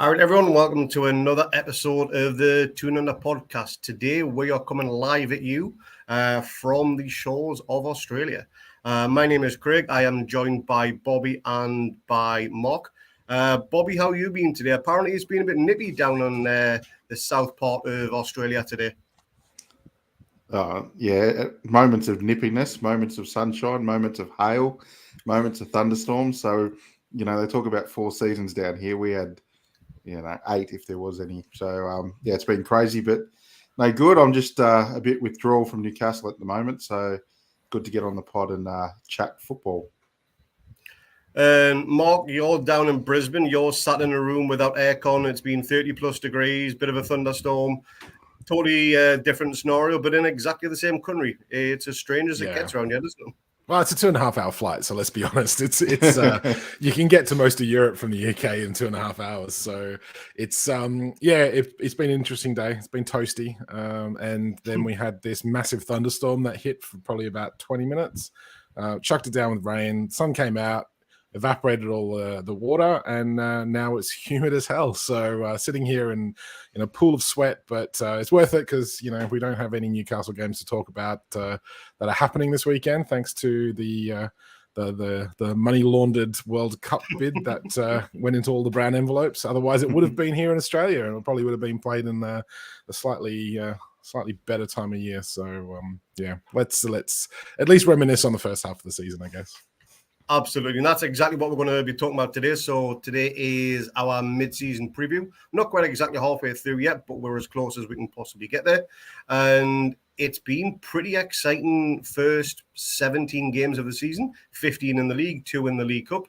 All right, everyone, welcome to another episode of the Toon podcast. Today, we are coming live at you from the shores of Australia. My name is Craig. I am joined by Bobby and by Mark. Bobby, how you been today? Apparently, it's been a bit nippy down on the south part of Australia today. Moments of nippiness, moments of sunshine, moments of hail, moments of thunderstorms. So, they talk about 4 seasons down here. We had 8 if there was any. So it's been crazy, but no good. I'm just a bit withdrawal from Newcastle at the moment, so good to get on the pod and chat football. And Mark, you're down in Brisbane. You're sat in a room without aircon. It's been 30 plus degrees, bit of a thunderstorm. Totally different scenario, but in exactly the same country. It's as strange as it gets around here, isn't it? Well, it's a 2.5 hour flight, so let's be honest. It's you can get to most of Europe from the UK in 2.5 hours. So it's it's been an interesting day. It's been toasty, and then we had this massive thunderstorm that hit for probably about 20 minutes. Chucked it down with rain. Sun came out, evaporated all the water, and now it's humid as hell. So sitting here in a pool of sweat, but it's worth it because we don't have any Newcastle games to talk about that are happening this weekend, thanks to the money laundered World Cup bid that went into all the brown envelopes. Otherwise, it would have been here in Australia, and it probably would have been played in a slightly better time of year. So let's at least reminisce on the first half of the season, I guess. Absolutely. And that's exactly what we're going to be talking about today. So today is our mid-season preview. Not quite exactly halfway through yet, but we're as close as we can possibly get there. And it's been pretty exciting first 17 games of the season, 15 in the league, 2 in the League Cup.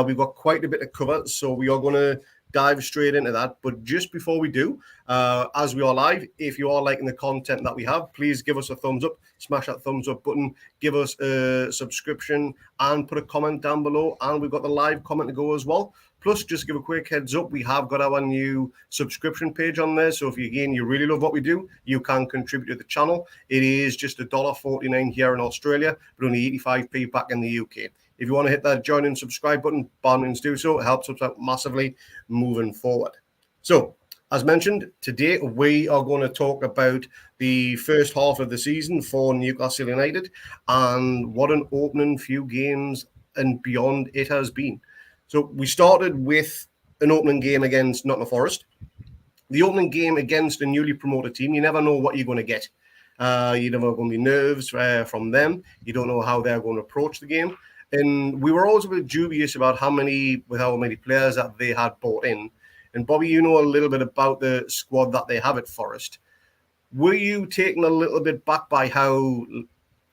We've got quite a bit to cover, so we are going to dive straight into that. But just before we do, as we are live, if you are liking the content that we have, please give us a thumbs up, smash that thumbs up button, give us a subscription, and put a comment down below. And we've got the live comment to go as well. Plus, just give a quick heads up, we have got our new subscription page on there. So if you really love what we do, you can contribute to the channel. It is just $1.49 here in Australia, but only 85p back in the UK. If you want to hit that join and subscribe button, by all means do so. It helps us out massively moving forward. So, as mentioned, today we are going to talk about the first half of the season for Newcastle United and what an opening few games and beyond it has been. So we started with an opening game against Nottingham Forest. The opening game against a newly promoted team, you never know what you're going to get. You never going to be nerves from them. You don't know how they're going to approach the game. And we were always a bit dubious about how many players that they had bought in. And Bobby, you know a little bit about the squad that they have at Forest. Were you taken a little bit back by how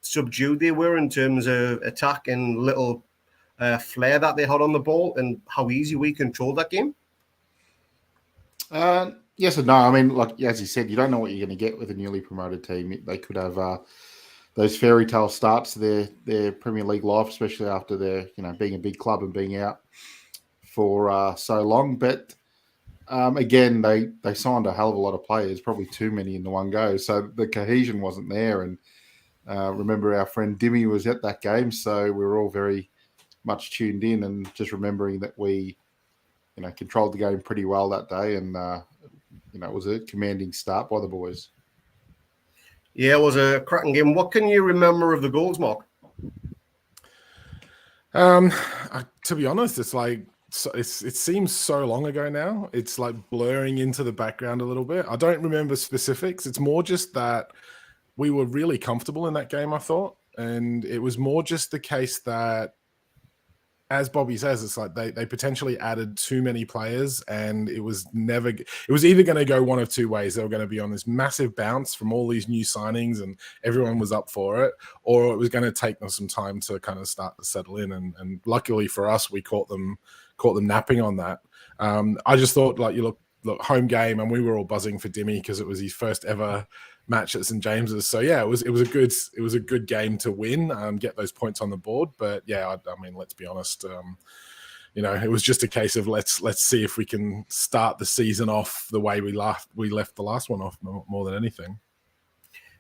subdued they were in terms of attack and little flair that they had on the ball and how easy we controlled that game? Yes and no. I mean, like as you said, you don't know what you're going to get with a newly promoted team. They could have those fairy tale starts to their Premier League life, especially after their being a big club and being out for so long. But again, they signed a hell of a lot of players, probably too many in the one go. So the cohesion wasn't there. And remember, our friend Dimmy was at that game, so we were all very much tuned in and just remembering that we, controlled the game pretty well that day. And it was a commanding start by the boys. Yeah, it was a cracking game. What can you remember of the goals, Mark? To be honest, it's like it seems so long ago now. It's like blurring into the background a little bit. I don't remember specifics. It's more just that we were really comfortable in that game, I thought. And it was more just the case that, as Bobby says, it's like they potentially added too many players, and it was either going to go one of two ways. They were going to be on this massive bounce from all these new signings and everyone was up for it, or it was going to take them some time to kind of start to settle in. And luckily for us, we caught them napping on that. I just thought, like, you look, home game, and we were all buzzing for Dimmy because it was his first ever match at St James's. So yeah, it was a good game to win, get those points on the board. But yeah, I mean, let's be honest. It was just a case of let's see if we can start the season off the way we left the last one off more than anything.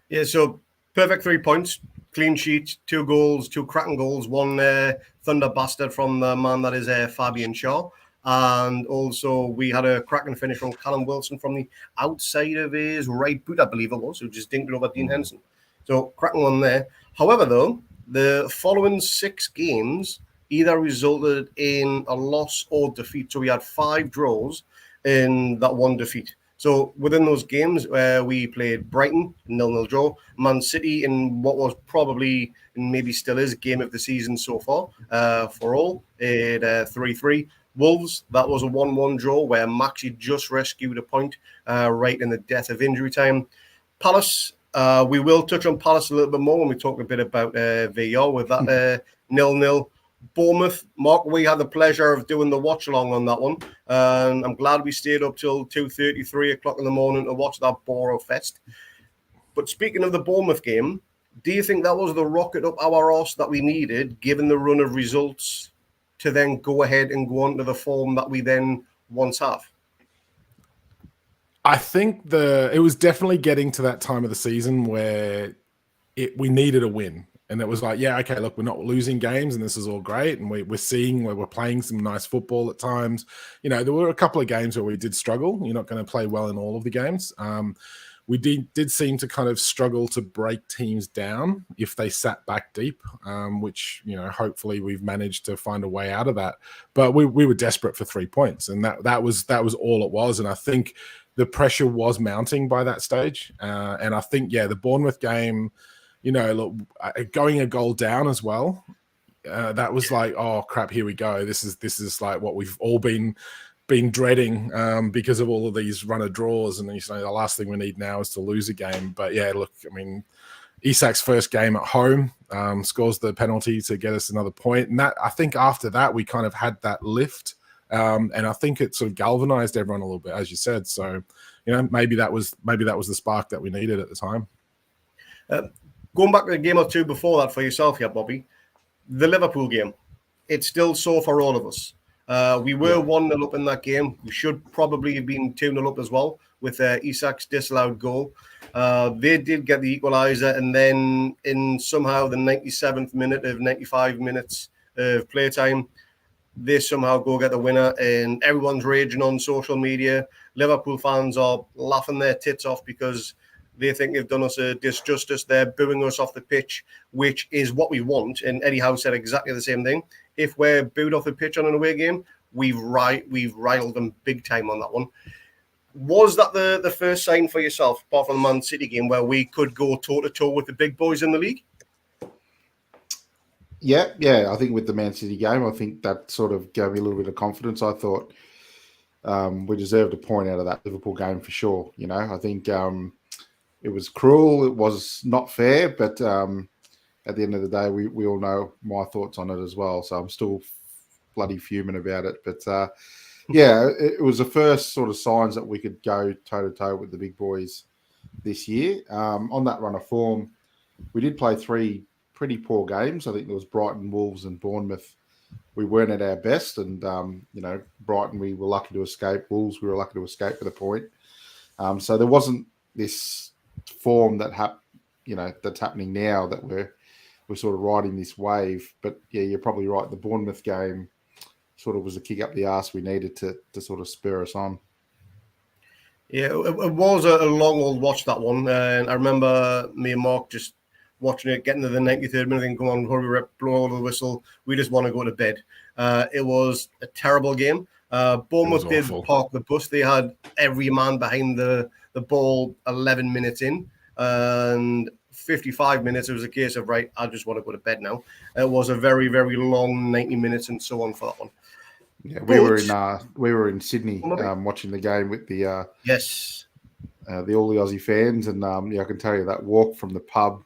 Yeah, so perfect 3 points, clean sheet, 2 goals, 2 cracking goals, 1 thunder bastard from the man that is Fabian Shaw. And also, we had a cracking finish from Callum Wilson from the outside of his right boot, I believe it was, who just dinked it over Dean Henderson. So, cracking one there. However, though, the following 6 games either resulted in a loss or defeat. So, we had 5 draws in that one defeat. So, within those games, we played Brighton, 0-0 draw, Man City in what was probably, and maybe still is, game of the season so far for all, at 3-3. Wolves, that was a 1-1 draw where Maxi just rescued a point right in the death of injury time. Palace, we will touch on Palace a little bit more when we talk a bit about VR with that 0-0. Bournemouth, Mark, we had the pleasure of doing the watch along on that one. And I'm glad we stayed up till 2:30, 3 o'clock in the morning to watch that Boro Fest. But speaking of the Bournemouth game, do you think that was the rocket up our arse that we needed, given the run of results, to then go ahead and go on to the form that we then once have? I think it was definitely getting to that time of the season where we needed a win. And it was like, yeah, okay, look, we're not losing games and this is all great. And we're seeing where we're playing some nice football at times. You know, there were a couple of games where we did struggle. You're not going to play well in all of the games. We did seem to kind of struggle to break teams down if they sat back deep, which, you know, hopefully we've managed to find a way out of that. But we were desperate for 3 points, and that was all it was. And I think the pressure was mounting by that stage. And I think, yeah, the Bournemouth game, you know, look, going a goal down as well, that was like, oh crap, here we go. This is like what we've all been dreading because of all of these runner draws, and you know, the last thing we need now is to lose a game. But yeah, look, I mean, Isak's first game at home, scores the penalty to get us another point, and that, I think after that we kind of had that lift, and I think it sort of galvanized everyone a little bit, as you said. So, you know, maybe that was the spark that we needed at the time. Going back to a game or two before that for yourself here, Bobby, the Liverpool game, it's still sore for all of us. We were 1-0 up in that game. We should probably have been 2-0 up as well with Isak's disallowed goal. They did get the equaliser, and then in somehow the 97th minute of 95 minutes of playtime, they somehow go get the winner, and everyone's raging on social media. Liverpool fans are laughing their tits off because they think they've done us a disjustice. They're booing us off the pitch, which is what we want. And Eddie Howe said exactly the same thing. If we're booed off the pitch on an away game, we've riled them big time on that one. Was that the first sign for yourself, apart from the Man City game, where we could go toe-to-toe with the big boys in the league? Yeah. I think with the Man City game, I think that sort of gave me a little bit of confidence. I thought we deserved a point out of that Liverpool game for sure. You know, I think it was cruel. It was not fair, but at the end of the day, we all know my thoughts on it as well. So I'm still bloody fuming about it. But yeah, it was the first sort of signs that we could go toe-to-toe with the big boys this year. On that run of form, we did play 3 pretty poor games. I think there was Brighton, Wolves and Bournemouth. We weren't at our best. And, you know, Brighton, we were lucky to escape. Wolves, we were lucky to escape with a point. So there wasn't this form that that's happening now, that we're sort of riding this wave. But yeah, you're probably right. The Bournemouth game sort of was a kick up the arse we needed to sort of spur us on. Yeah, it was a long old watch, that one. And I remember me and Mark just watching it, getting to the 93rd minute and come on, hurry up, blow the whistle. We just want to go to bed. It was a terrible game. Bournemouth did park the bus. They had every man behind the ball 11 minutes in, and 55 minutes, it was a case of, right, I just want to go to bed now. It was a very, very long 90 minutes and so on for that one. Yeah, we were in Sydney watching the game with the all the Aussie fans, and I can tell you that walk from the pub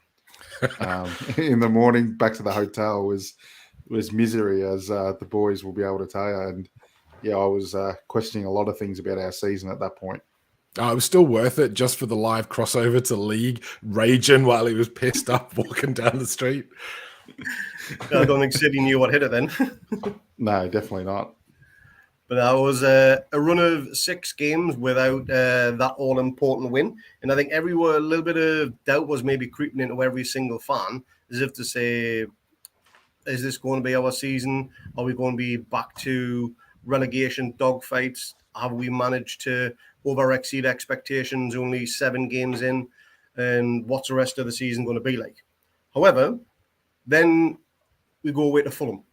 in the morning back to the hotel was misery, as the boys will be able to tell you. And yeah, I was questioning a lot of things about our season at that point. It was still worth it just for the live crossover to league, raging while he was pissed up walking down the street. I don't think City knew what hit it then. No, definitely not. But that was a run of 6 games without that all-important win. And I think a little bit of doubt was maybe creeping into every single fan, as if to say, is this going to be our season? Are we going to be back to relegation dogfights? Have we managed to over-exceed expectations only 7 games in? And what's the rest of the season going to be like? However, then we go away to Fulham.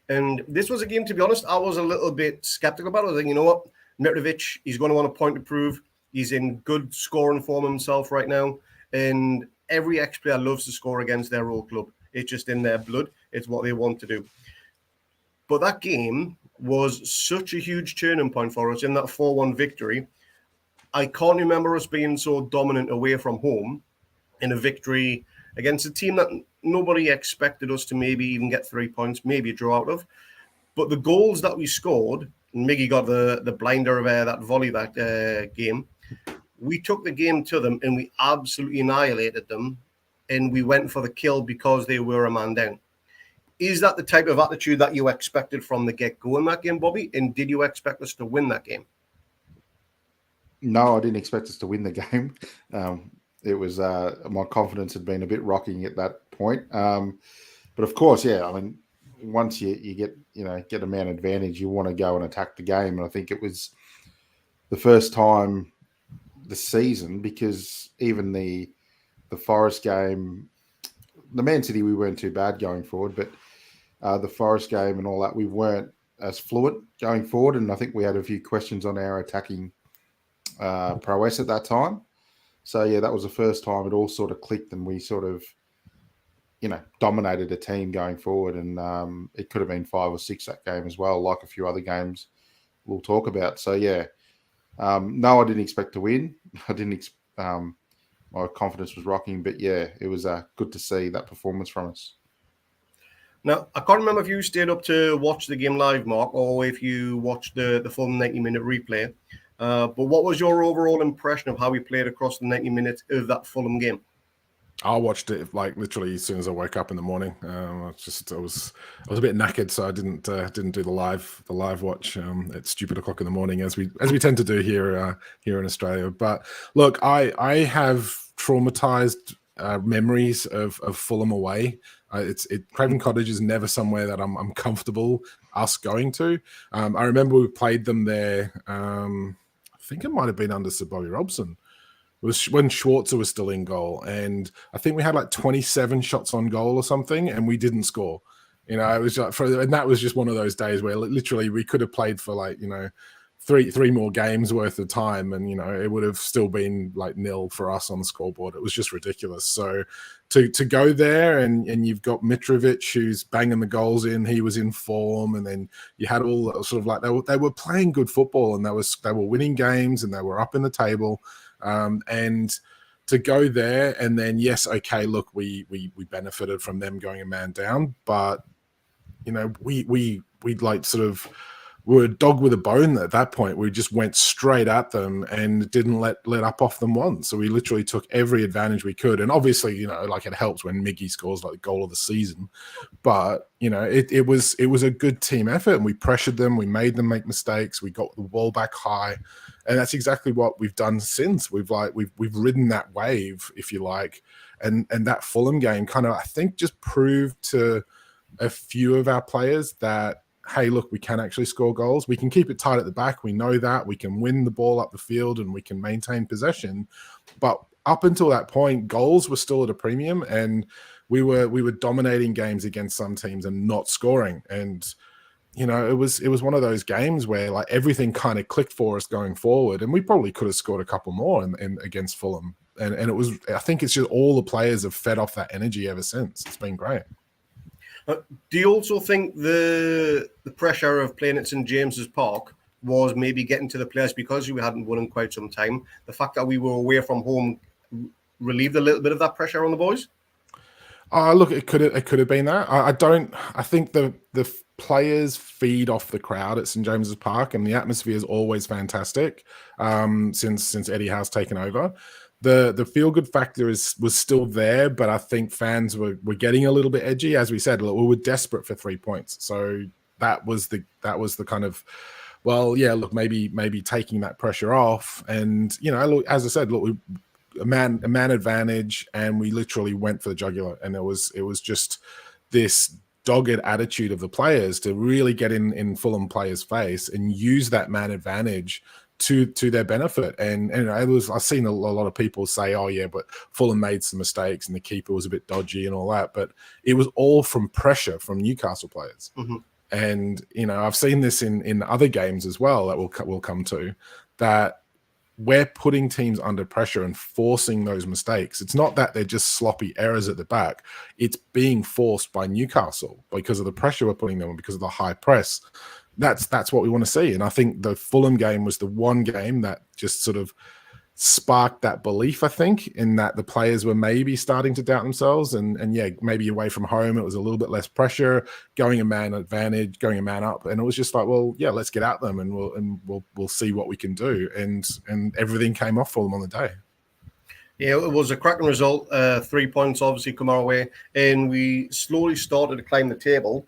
And this was a game, to be honest, I was a little bit skeptical about it. I was like, you know what? Mitrovic, he's going to want a point to prove. He's in good scoring form himself right now. And every ex-player loves to score against their old club. It's just in their blood. It's what they want to do. But that game was such a huge turning point for us in that 4-1 victory. I can't remember us being so dominant away from home in a victory against a team that nobody expected us to maybe even get 3 points, maybe a draw out of. But the goals that we scored, and Miggy got the blinder of that volley that game, we took the game to them and we absolutely annihilated them, and we went for the kill because they were a man down. Is that the type of attitude that you expected from the get-go in that game, Bobby? And did you expect us to win that game? No, I didn't expect us to win the game. It was my confidence had been a bit rocking at that point. But of course, yeah, I mean, once you get a man advantage, you want to go and attack the game. And I think it was the first time this season, because even the Forest game, the Man City, we weren't too bad going forward, but the Forest game and all that, we weren't as fluent going forward. And I think we had a few questions on our attacking prowess at that time. So, yeah, that was the first time it all sort of clicked and we sort of, dominated a team going forward. And it could have been 5 or 6 that game as well, like a few other games we'll talk about. So, yeah, no, I didn't expect to win. My confidence was rocking, but yeah, it was good to see that performance from us. Now, I can't remember if you stayed up to watch the game live, Mark, or if you watched the full 90-minute replay. But what was your overall impression of how we played across the 90 minutes of that Fulham game? I watched it like literally as soon as I woke up in the morning. I was a bit knackered, so I didn't do the live watch at stupid o'clock in the morning as we tend to do here in Australia. But look, I have traumatized memories of Fulham away. Craven Cottage is never somewhere that I'm comfortable us going to. I remember we played them there. I think it might have been under Sir Bobby Robson. It was when Schwarzer was still in goal, and I think we had like 27 shots on goal or something, and we didn't score. It was like and that was just one of those days where literally we could have played for like three more games worth of time, and it would have still been like 0 for us on the scoreboard. It was just ridiculous. So to go there and you've got Mitrovic who's banging the goals in, he was in form, and then you had all sort of like they were playing good football, and they were winning games, and they were up in the table. And to go there and then, yes, okay, look, we benefited from them going a man down, but we like sort of we were a dog with a bone at that point. We just went straight at them and didn't let up off them once. So we literally took every advantage we could. And obviously, like it helps when Miggy scores like the goal of the season. But, it was a good team effort, and we pressured them. We made them make mistakes. We got the ball back high. And that's exactly what we've done since. We've ridden that wave, if you like. And that Fulham game kind of, I think, just proved to a few of our players that, hey, look, we can actually score goals. We can keep it tight at the back. We know that. We can win the ball up the field and we can maintain possession. But up until that point, goals were still at a premium, and we were dominating games against some teams and not scoring. And it was one of those games where like everything kind of clicked for us going forward, and we probably could have scored a couple more in against Fulham. And it was, I think it's just all the players have fed off that energy ever since. It's been great. Do you also think the pressure of playing at St James's Park was maybe getting to the players because we hadn't won in quite some time? The fact that we were away from home relieved a little bit of that pressure on the boys? Look, it could have been that. I think the players feed off the crowd at St James's Park, and the atmosphere is always fantastic since Eddie Howe's taken over. The feel-good factor was still there, but I think fans were getting a little bit edgy. As we said, look, we were desperate for 3 points. So that was the kind of, well, yeah, look, maybe taking that pressure off. And, look, as I said, look, a man advantage, and we literally went for the jugular. And it was just this dogged attitude of the players to really get in Fulham players' face and use that man advantage to their benefit. And I've seen a lot of people say, oh yeah, but Fulham made some mistakes and the keeper was a bit dodgy and all that, but it was all from pressure from Newcastle players. And I've seen this in other games as well that we'll come to, that we're putting teams under pressure and forcing those mistakes. It's not that they're just sloppy errors at the back. It's being forced by Newcastle because of the pressure we're putting them on, because of the high press. That's what we want to see. And I think the Fulham game was the one game that just sort of sparked that belief, I think, in that the players were maybe starting to doubt themselves. And yeah, maybe away from home, it was a little bit less pressure, going a man advantage, going a man up. And it was just like, well, yeah, let's get at them and we'll see what we can do. And everything came off for them on the day. Yeah, it was a cracking result. 3 points obviously come our way, and we slowly started to climb the table.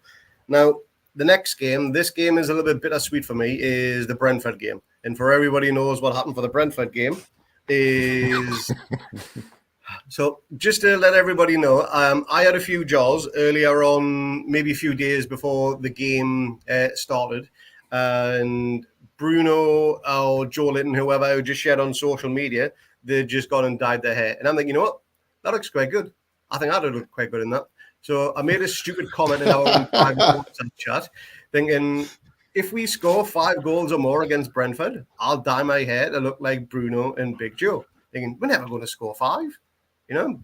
Now, the next game, this game is a little bit bittersweet for me, is the Brentford game. And for everybody who knows what happened for the Brentford game is... So just to let everybody know, I had a few jaws earlier on, maybe a few days before the game started. And Bruno or Joe Litton, whoever, who just shared on social media, they'd just gone and dyed their hair. And I'm thinking, you know what? That looks quite good. I think I'd look quite good in that. So I made a stupid comment in our private chat, thinking, if we score 5 goals or more against Brentford, I'll dye my hair to look like Bruno and Big Joe. Thinking, we're never going to score 5.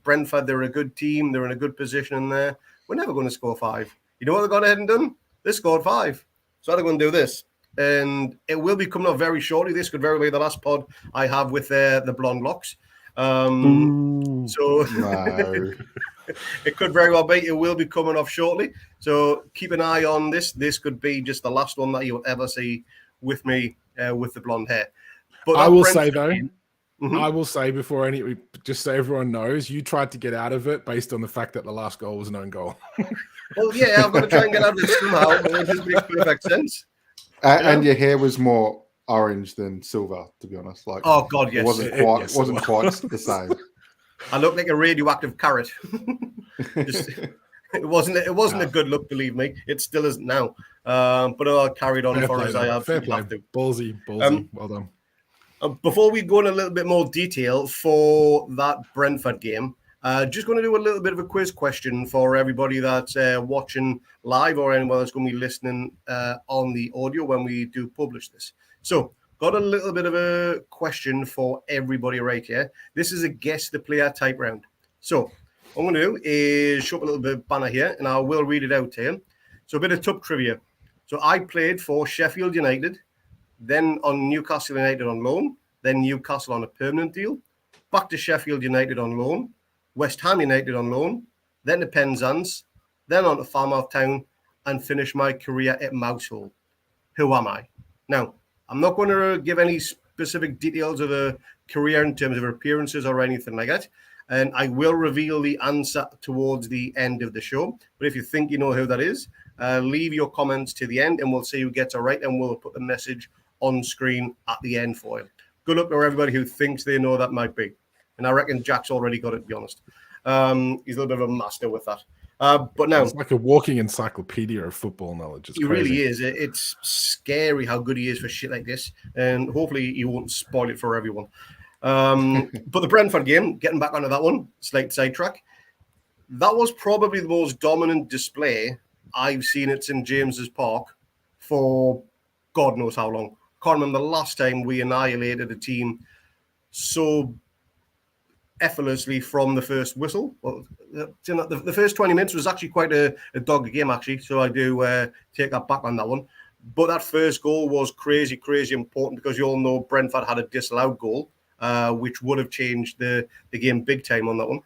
Brentford, they're a good team. They're in a good position in there. We're never going to score 5. You know what they've gone ahead and done? They scored 5. So they're going to do this. And it will be coming up very shortly. This could very well be the last pod I have with the blonde locks. No. It could very well be. It will be coming off shortly. So keep an eye on this. This could be just the last one that you'll ever see with me with the blonde hair. But I will say, though, I will say before just so everyone knows, you tried to get out of it based on the fact that the last goal was an own goal. Well, yeah, I've got to try and get out of it somehow. It just makes perfect sense. And your hair was more orange than silver, to be honest. Like, oh God, yes, it wasn't quite the same. I look like a radioactive carrot. It wasn't a good look, believe me. It still isn't now. But I carried on for as I absolutely have to. Ballsy. Well done. Before we go in a little bit more detail for that Brentford game, just going to do a little bit of a quiz question for everybody that's watching live or anyone that's going to be listening on the audio when we do publish this. So, got a little bit of a question for everybody right here. This is a guess the player type round. So, what I'm going to do is show up a little bit of banner here, and I will read it out to you. So, a bit of top trivia. So, I played for Sheffield United, then on Newcastle United on loan, then Newcastle on a permanent deal, back to Sheffield United on loan, West Ham United on loan, then to Penzance, then on to Falmouth Town, and finished my career at Mousehole. Who am I? Now, I'm not going to give any specific details of the career in terms of appearances or anything like that, and I will reveal the answer towards the end of the show. But if you think you know who that is, leave your comments to the end, and we'll see who gets it right, and we'll put the message on screen at the end for you. Good luck to everybody who thinks they know that might be. And I reckon Jack's already got it, to be honest. He's a little bit of a master with that. But now, it's like a walking encyclopedia of football knowledge. It's he crazy. really is. It's scary how good he is for shit like this. And hopefully he won't spoil it for everyone. But the Brentford game, getting back onto that one, slight sidetrack. That was probably the most dominant display I've seen at St. James's Park for God knows how long. Can't remember the last time we annihilated a team so effortlessly from the first whistle. Well, the first 20 minutes was actually quite a dogged game, actually. So I do take that back on that one. But that first goal was crazy important because you all know Brentford had a disallowed goal, which would have changed the game big time on that one.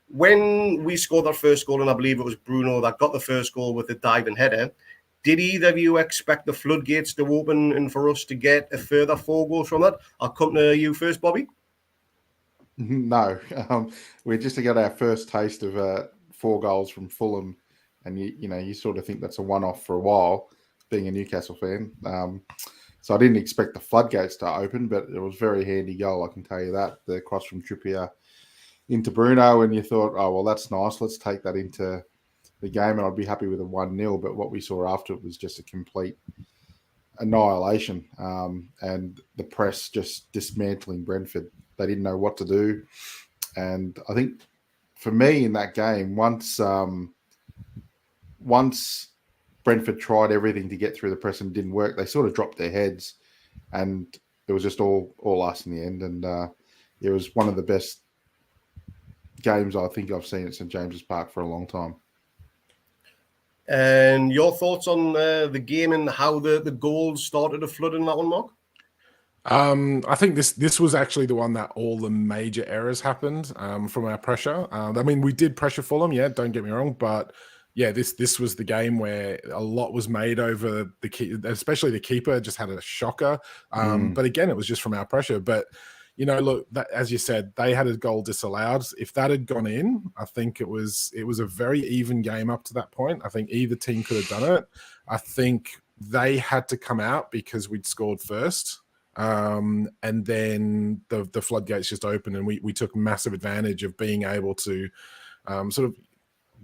When we scored that first goal, and I believe it was Bruno that got the first goal with the diving header, did either of you expect the floodgates to open and for us to get a further 4 goals from that? I'll come to you first, Bobby. No, we're just to get our first taste of 4 goals from Fulham, and you sort of think that's a one-off for a while, being a Newcastle fan. So I didn't expect the floodgates to open, but it was a very handy goal, I can tell you that. The cross from Trippier into Bruno, and you thought, oh well, that's nice. Let's take that into the game, and I'd be happy with a 1-0. But what we saw after it was just a complete annihilation, and the press just dismantling Brentford. They didn't know what to do, and I think for me in that game, once Brentford tried everything to get through the press and didn't work, they sort of dropped their heads, and it was just all us in the end. And it was one of the best games I think I've seen at St James's Park for a long time. And your thoughts on the game and how the goals started to flood in that one, Mark? I think this was actually the one that all the major errors happened from our pressure. I mean, we did pressure Fulham, yeah, don't get me wrong, but yeah, this was the game where a lot was made over the key, especially the keeper just had a shocker. But again, it was just from our pressure. But you know, look, that, as you said, they had a goal disallowed. If that had gone in, I think it was a very even game up to that point. I think either team could have done it. I think they had to come out because we'd scored first. And then the floodgates just opened, and we took massive advantage of being able to sort of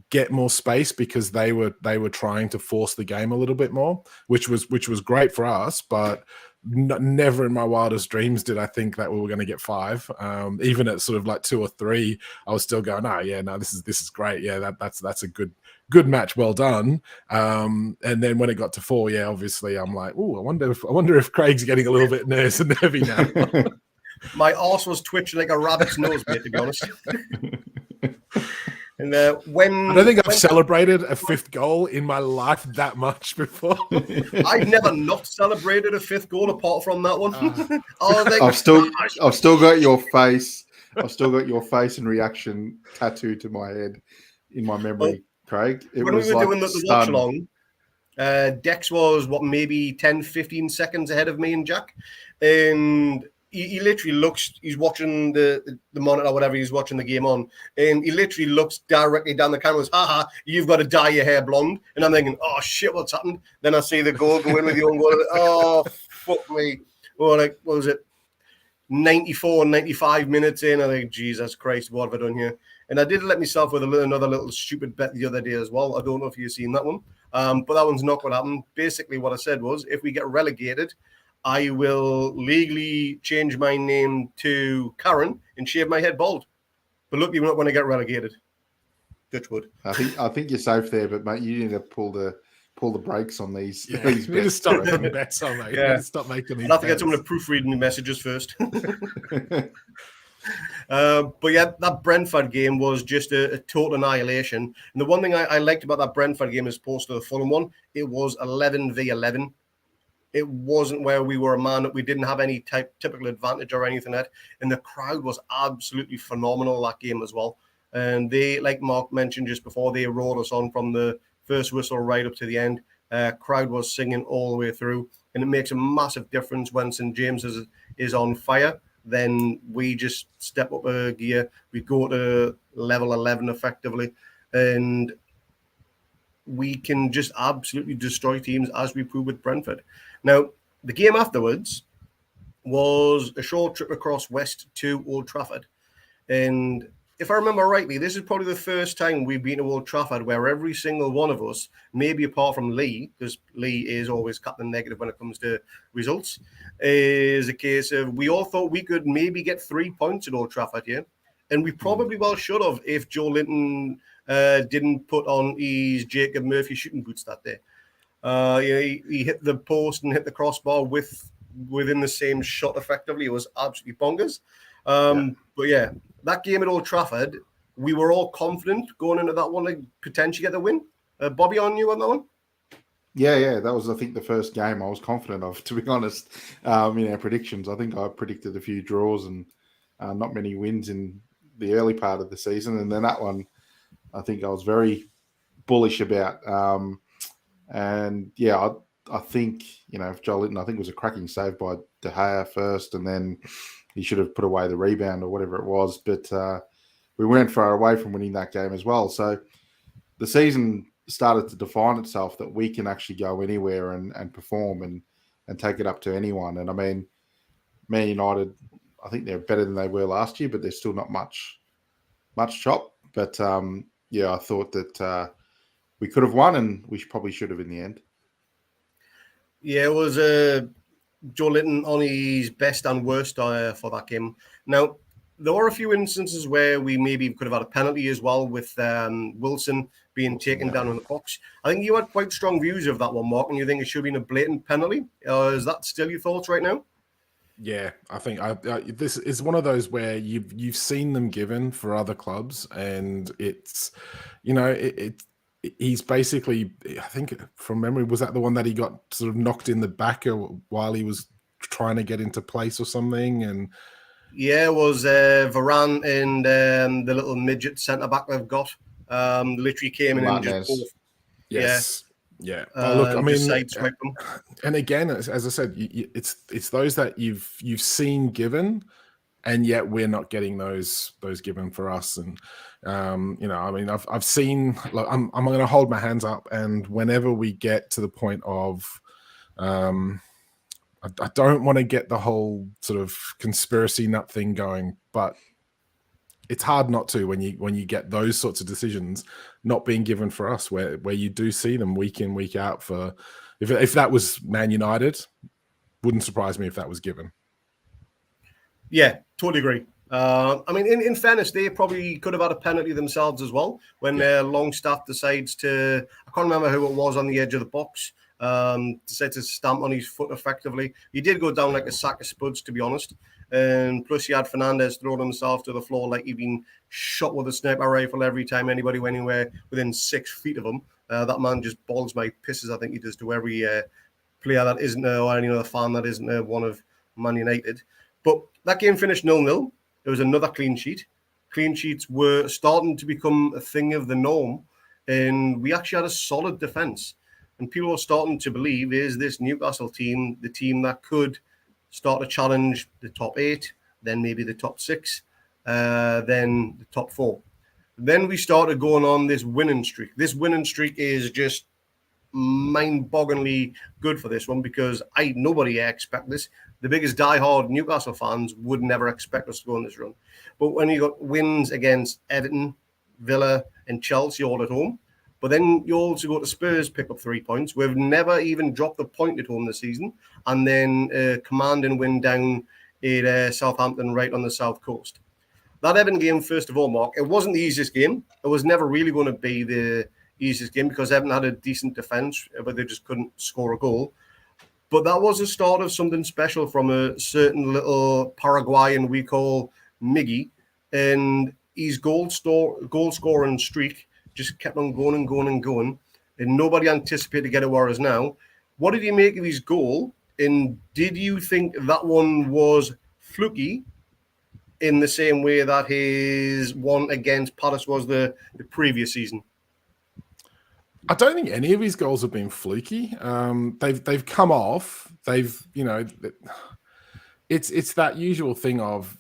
get more space because they were trying to force the game a little bit more, which was great for us, but never in my wildest dreams did I think that we were going to get 5. Even at sort of like 2 or 3, I was still going, this is great. Yeah, that's a good match, well done. And then when it got to 4, yeah, obviously I'm like, oh, I wonder if Craig's getting a little bit nervous and heavy now. My arse was twitching like a rabbit's nose, mate, to be honest. And when I don't think I've celebrated a 5th goal in my life that much before. I've never not celebrated a 5th goal apart from that one. I've still got your face. I've still got your face and reaction tattooed to my head in my memory, Craig. When we were doing the watch along, Dex was maybe 10, 15 seconds ahead of me and Jack, and he literally looks, he's watching the monitor or whatever he's watching the game on, and he literally looks directly down the camera and goes, haha, you've got to dye your hair blonde. And I'm thinking, oh shit, what's happened? Then I see the goal go in with the own goal. Oh, fuck me. Well, like, what was it? 94, 95 minutes in. I think, Jesus Christ, what have I done here? And I did let myself with another little stupid bet the other day as well. I don't know if you've seen that one. But that one's not what happened. Basically, what I said was, if we get relegated, I will legally change my name to Karen and shave my head bald. But look, you're not going to get relegated. Touchwood. I think you're safe there, but mate, you need to pull the brakes on these. Yeah, these you need to stop making bets on, mate. Yeah. Stop making these. I'll have to get someone to proofread the messages first. But yeah, that Brentford game was just a total annihilation. And the one thing I liked about that Brentford game as opposed to the Fulham one, it was 11v11. It wasn't where we were a man that we didn't have any typical advantage or anything like that. And the crowd was absolutely phenomenal that game as well. And they, like Mark mentioned just before, they rode us on from the first whistle right up to the end. Crowd was singing all the way through. And it makes a massive difference when St. James is on fire. Then we just step up a gear. We go to level 11 effectively. And we can just absolutely destroy teams as we proved with Brentford. Now, the game afterwards was a short trip across west to Old Trafford. And if I remember rightly, this is probably the first time we've been to Old Trafford where every single one of us, maybe apart from Lee, because Lee is always Captain Negative when it comes to results, is a case of we all thought we could maybe get 3 points at Old Trafford here. And we probably well should have if Joe Linton didn't put on his Jacob Murphy shooting boots that day. He hit the post and hit the crossbar within the same shot effectively. It was absolutely bonkers. But yeah, that game at Old Trafford, we were all confident going into that one to potentially get the win. Bobby, on you on that one? Yeah, that was, I think, the first game I was confident of, to be honest, in our predictions. I think I predicted a few draws and not many wins in the early part of the season. And then that one, I think I was very bullish about. And yeah, I think, if Joel Linton, I think it was a cracking save by De Gea first, and then he should have put away the rebound or whatever it was. But we weren't far away from winning that game as well. So the season started to define itself that we can actually go anywhere and perform and take it up to anyone. And I mean, Man United, I think they're better than they were last year, but there's still not much chop. But yeah, I thought that we could have won, and we probably should have in the end. Yeah, it was Joe Linton on his best and worst for that game. Now, there were a few instances where we maybe could have had a penalty as well, with Wilson being taken down in the box. I think you had quite strong views of that one, Mark, and you think it should have been a blatant penalty. Is that still your thoughts right now? Yeah, I think this is one of those where you've seen them given for other clubs, and it's, he's basically, I think from memory, was that the one that he got sort of knocked in the back while he was trying to get into place or something? And yeah, it was Varane and the little midget centre back they've got. Literally came in and just both. Yes. Yeah. Look, I mean, sideswipe them. And again, as I said, it's those that you've seen given, and yet we're not getting those given for us. And I mean, I've seen. Look, I'm going to hold my hands up, and whenever we get to the point of, I don't want to get the whole sort of conspiracy nut thing going, but it's hard not to when you get those sorts of decisions not being given for us, where you do see them week in, week out. For if that was Man United, wouldn't surprise me if that was given. Yeah, totally agree. I mean, in fairness, they probably could have had a penalty themselves as well when Longstaff decides to, I can't remember who it was on the edge of the box, decided to stamp on his foot effectively. He did go down like a sack of spuds, to be honest. And plus, he had Fernandez throwing himself to the floor like he'd been shot with a sniper rifle every time anybody went anywhere within 6 feet of him. That man just balls my pisses, I think he does, to every player that isn't, or any other fan that isn't one of Man United. But that game finished 0-0. There was another clean sheet. Clean sheets were starting to become a thing of the norm. And we actually had a solid defence. And people were starting to believe, is this Newcastle team the team that could start to challenge the top 8, then maybe the top 6, then the top 4. Then we started going on this winning streak. This winning streak is just mind-bogglingly good for this one, because nobody expect this. The biggest diehard Newcastle fans would never expect us to go on this run. But when you got wins against Everton, Villa, and Chelsea all at home, but then you also go to Spurs, pick up 3 points. We've never even dropped a point at home this season. And then command and win down at Southampton right on the south coast. That Everton game, first of all, Mark, it wasn't the easiest game. It was never really going to be the easiest game because Everton had a decent defence, but they just couldn't score a goal. But that was the start of something special from a certain little Paraguayan we call Miggy. And his goal scoring streak just kept on going and going and going. And nobody anticipated to get it where it is now. What did you make of his goal? And did you think that one was fluky in the same way that his one against Palace was the previous season? I don't think any of his goals have been fluky. They've come off. It's that usual thing of,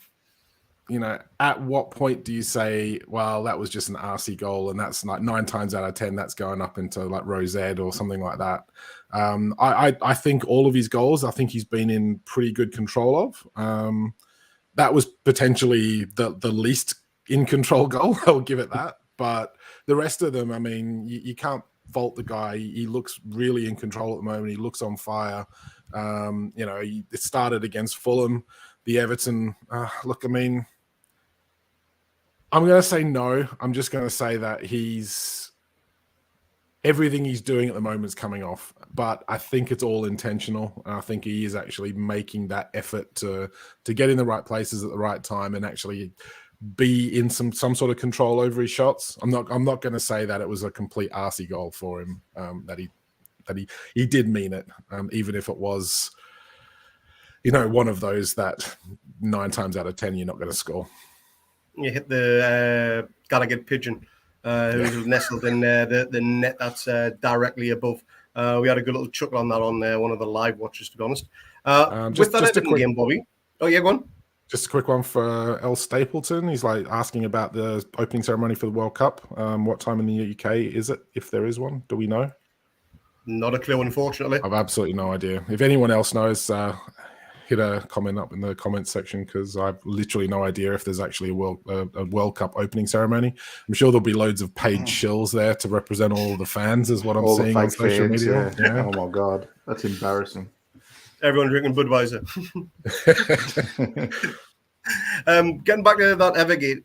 at what point do you say, well, that was just an RC goal, and that's like 9 times out of 10 that's going up into like row Z or something like that. I think all of his goals, I think he's been in pretty good control of. That was potentially the least in control goal. I'll give it that. But the rest of them, I mean, you can't fault the guy. He looks really in control at the moment. He looks on fire. It started against Fulham, the Everton. Look, I mean, I'm going to say no. I'm just going to say that everything he's doing at the moment is coming off, but I think it's all intentional. And I think he is actually making that effort to get in the right places at the right time and actually be in some sort of control over his shots. I'm not going to say that it was a complete arsey goal for him. That he did mean it, even if it was, one of those that 9 times out of 10 you're not going to score. You hit the Gallagher pigeon, who's nestled in the net that's directly above. We had a good little chuckle on that on one of the live watches, to be honest. With that Everton game, Bobby. Oh, yeah, go on. Just a quick one for L. Stapleton. He's like asking about the opening ceremony for the World Cup. What time in the UK is it, if there is one? Do we know? Not a clue, unfortunately. I've absolutely no idea. If anyone else knows, hit a comment up in the comments section because I've literally no idea if there's actually a World Cup opening ceremony. I'm sure there'll be loads of paid shills there to represent all the fans, is what I'm All the seeing on fake social fans, media. yeah. Oh my god, that's embarrassing. Everyone drinking Budweiser. Getting back to that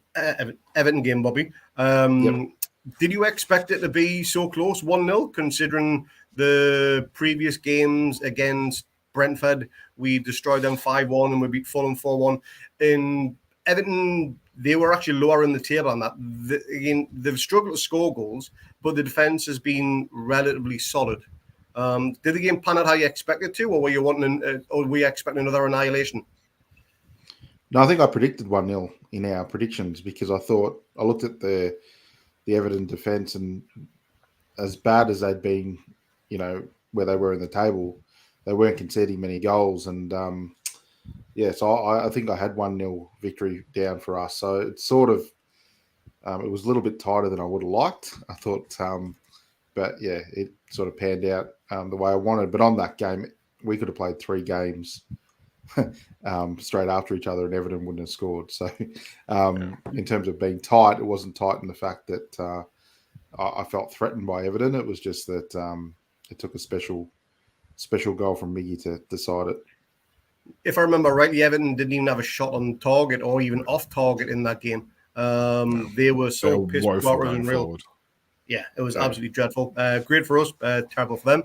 Everton game, Bobby. Did you expect it to be so close, 1-0, considering the previous games against Brentford, we destroyed them 5-1 and we beat Fulham 4-1. In Everton, they were actually lower in the table on that. Again, they've struggled to score goals, but the defence has been relatively solid. Did the game pan out how you expected to, or were you expecting another annihilation? No, I think I predicted 1-0 in our predictions because I looked at the Everton defence, and as bad as they'd been, where they were in the table, they weren't conceding many goals. And so I think I had 1-0 victory down for us. So it's sort of, it was a little bit tighter than I would have liked, I thought. But yeah, it sort of panned out the way I wanted. But on that game, we could have played 3 games straight after each other and Everton wouldn't have scored. So in terms of being tight, it wasn't tight in the fact that I felt threatened by Everton. It was just that it took a special goal from Miggy to decide it. If I remember rightly, Everton didn't even have a shot on target or even off target in that game. They were so pissed with what was unreal. Yeah, it was absolutely dreadful. Great for us, terrible for them.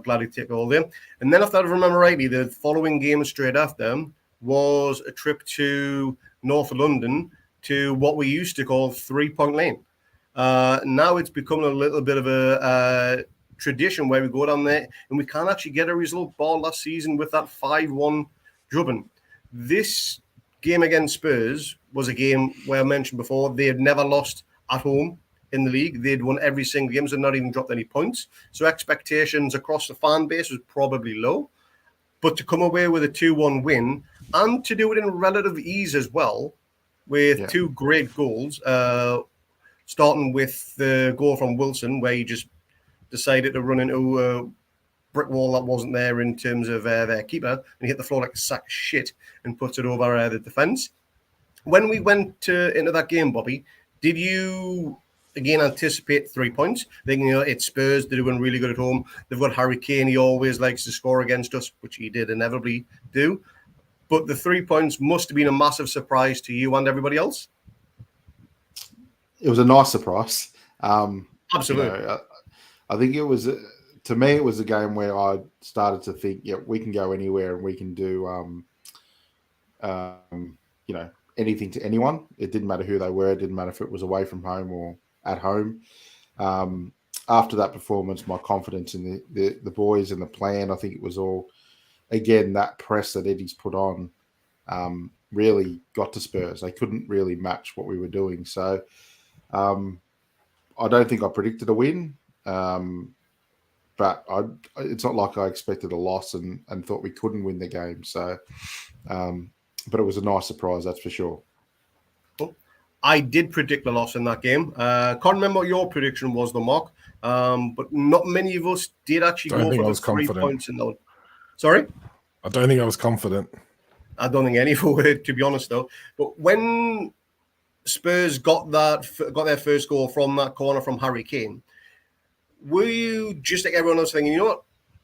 Glad to take all them. And then, if I remember rightly, the following game straight after was a trip to North London to what we used to call 3 Point Lane. Now it's become a little bit of a tradition where we go down there and we can't actually get a result. Ball last season with that 5-1 drubbing. This game against Spurs was a game where I mentioned before they had never lost at home in the league. They'd won every single game, so not even dropped any points. So expectations across the fan base was probably low. But to come away with a 2-1 win and to do it in relative ease as well, with 2 great goals, starting with the goal from Wilson, where he just decided to run into a brick wall that wasn't there in terms of their keeper, and he hit the floor like a sack of shit and puts it over the defence. When we went into that game, Bobby, did you again anticipate 3 points? Thinking, it's Spurs, they're doing really good at home. They've got Harry Kane, he always likes to score against us, which he did inevitably do. But the 3 points must have been a massive surprise to you and everybody else. It was a nice surprise. Absolutely. I think it was, to me, it was a game where I started to think, we can go anywhere and we can do, anything to anyone. It didn't matter who they were. It didn't matter if it was away from home or at home. After that performance, my confidence in the boys and the plan, I think it was all, again, that press that Eddie's put on really got to Spurs. They couldn't really match what we were doing. So I don't think I predicted a win, but it's not like I expected a loss and thought we couldn't win the game. So, but it was a nice surprise, that's for sure. I did predict the loss in that game. Can't remember what your prediction was, though, Mark. But not many of us did actually go for the 3 points in that one. Sorry? I don't think I was confident. I don't think any of it, to be honest, though. But when Spurs got their first goal from that corner from Harry Kane, were you just like everyone else thinking, you know what?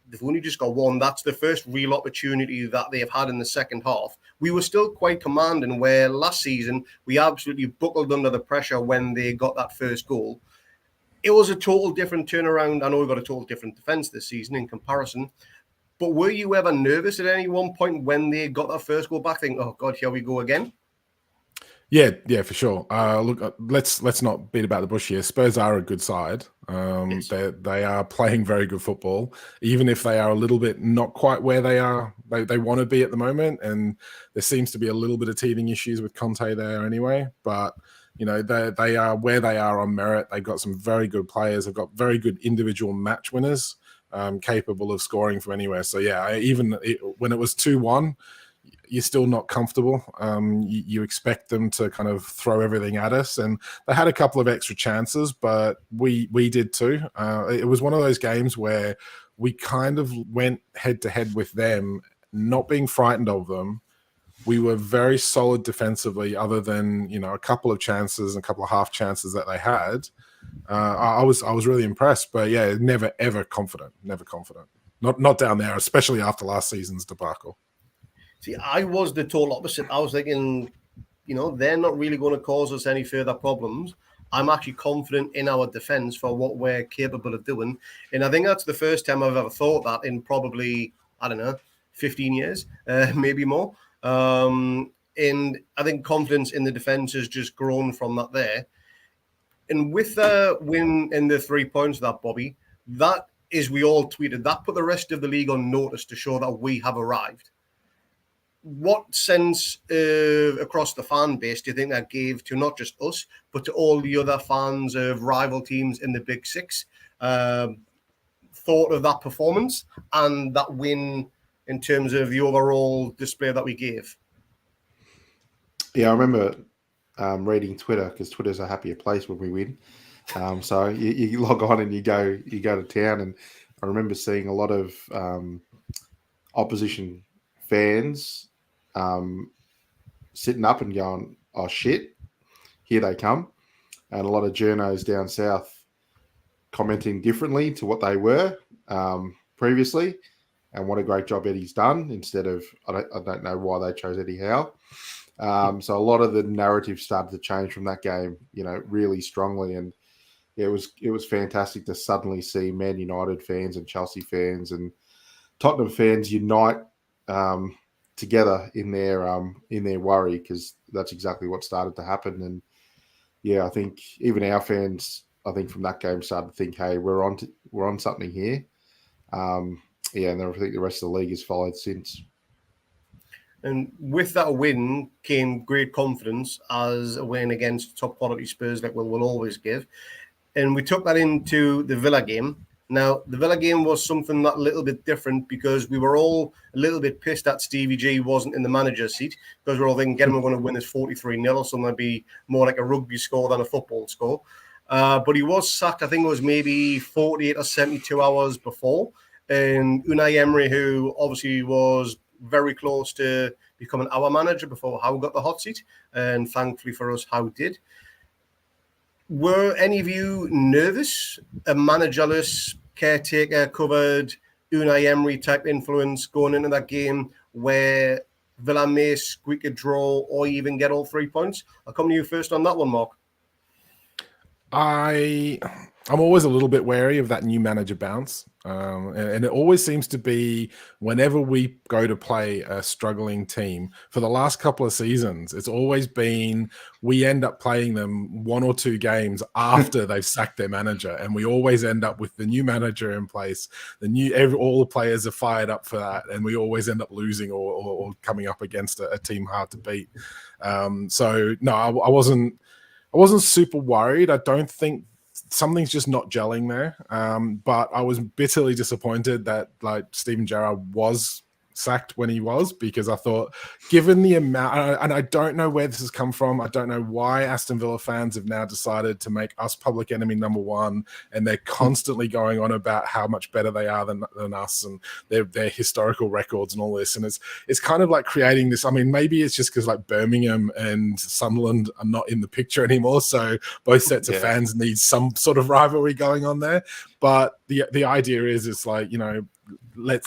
They've only just got one. That's the first real opportunity that they've had in the second half. We were still quite commanding, where last season we absolutely buckled under the pressure when they got that first goal. It was a total different turnaround. I know we've got a total different defence this season in comparison. But were you ever nervous at any one point when they got that first goal back, thinking, oh, God, here we go again? Yeah, for sure. Look, let's not beat about the bush here. Spurs are a good side. Yes. They are playing very good football, even if they are a little bit not quite where they want to be at the moment. And there seems to be a little bit of teething issues with Conte there anyway. But they are where they are on merit. They've got some very good players. They've got very good individual match winners, capable of scoring from anywhere. So yeah, when it was 2-1. You're still not comfortable. You expect them to kind of throw everything at us, and they had a couple of extra chances, but we did too. It was one of those games where we kind of went head to head with them, not being frightened of them. We were very solid defensively, other than a couple of chances and a couple of half chances that they had. I was really impressed, but yeah, never ever confident, not down there, especially after last season's debacle. See, I was the total opposite. I was thinking, they're not really going to cause us any further problems. I'm actually confident in our defense for what we're capable of doing, and I think that's the first time I've ever thought that in probably 15 years, maybe more. And I think confidence in the defense has just grown from that there. And with the win in the 3 points of that, Bobby, that is, we all tweeted, that put the rest of the league on notice to show that we have arrived. What sense across the fan base do you think that gave to not just us, but to all the other fans of rival teams in the Big Six? Thought of that performance and that win in terms of the overall display that we gave? Yeah, I remember reading Twitter, because Twitter's a happier place when we win. So you log on and you go to town, and I remember seeing a lot of opposition fans sitting up and going, "Oh shit, here they come," and a lot of journos down south commenting differently to what they were previously, and what a great job Eddie's done, instead of I don't know why they chose Eddie Howe. So a lot of the narrative started to change from that game, really strongly. And it was fantastic to suddenly see Man United fans and Chelsea fans and Tottenham fans unite together in their worry, because that's exactly what started to happen. And yeah, I think even our fans, from that game started to think, hey, we're on something here. And then I think the rest of the league has followed since. And with that win came great confidence, as a win against top quality Spurs like we'll always give. And we took that into the Villa game. Now, the Villa game was something that a little bit different, because we were all a little bit pissed that Stevie G wasn't in the manager's seat, because we're all thinking, get him, we're going to win this 43-0 or something that'd be more like a rugby score than a football score. But he was sacked, I think it was maybe 48 or 72 hours before. And Unai Emery, who obviously was very close to becoming our manager before Howe got the hot seat, and thankfully for us, Howe did. Were any of you nervous? A managerless, caretaker covered Unai Emery type influence going into that game, where Villa may squeak a draw or even get all 3 points? I'll come to you first on that one, Mark. I'm always a little bit wary of that new manager bounce. And it always seems to be, whenever we go to play a struggling team for the last couple of seasons, it's always been, we end up playing them 1 or 2 games after they've sacked their manager. And we always end up with the new manager in place. All the players are fired up for that. And we always end up losing or coming up against a team hard to beat. So no, I wasn't super worried. I don't think, something's just not gelling there. But I was bitterly disappointed that Steven Gerrard was sacked when he was, because I thought, given the amount, and I don't know where this has come from, I don't know why Aston Villa fans have now decided to make us public enemy number one, and they're constantly going on about how much better they are than us, and their historical records and all this. And it's kind of like creating this, maybe it's just because Birmingham and Sunderland are not in the picture anymore, so both sets of fans need some sort of rivalry going on there. But the idea is, it's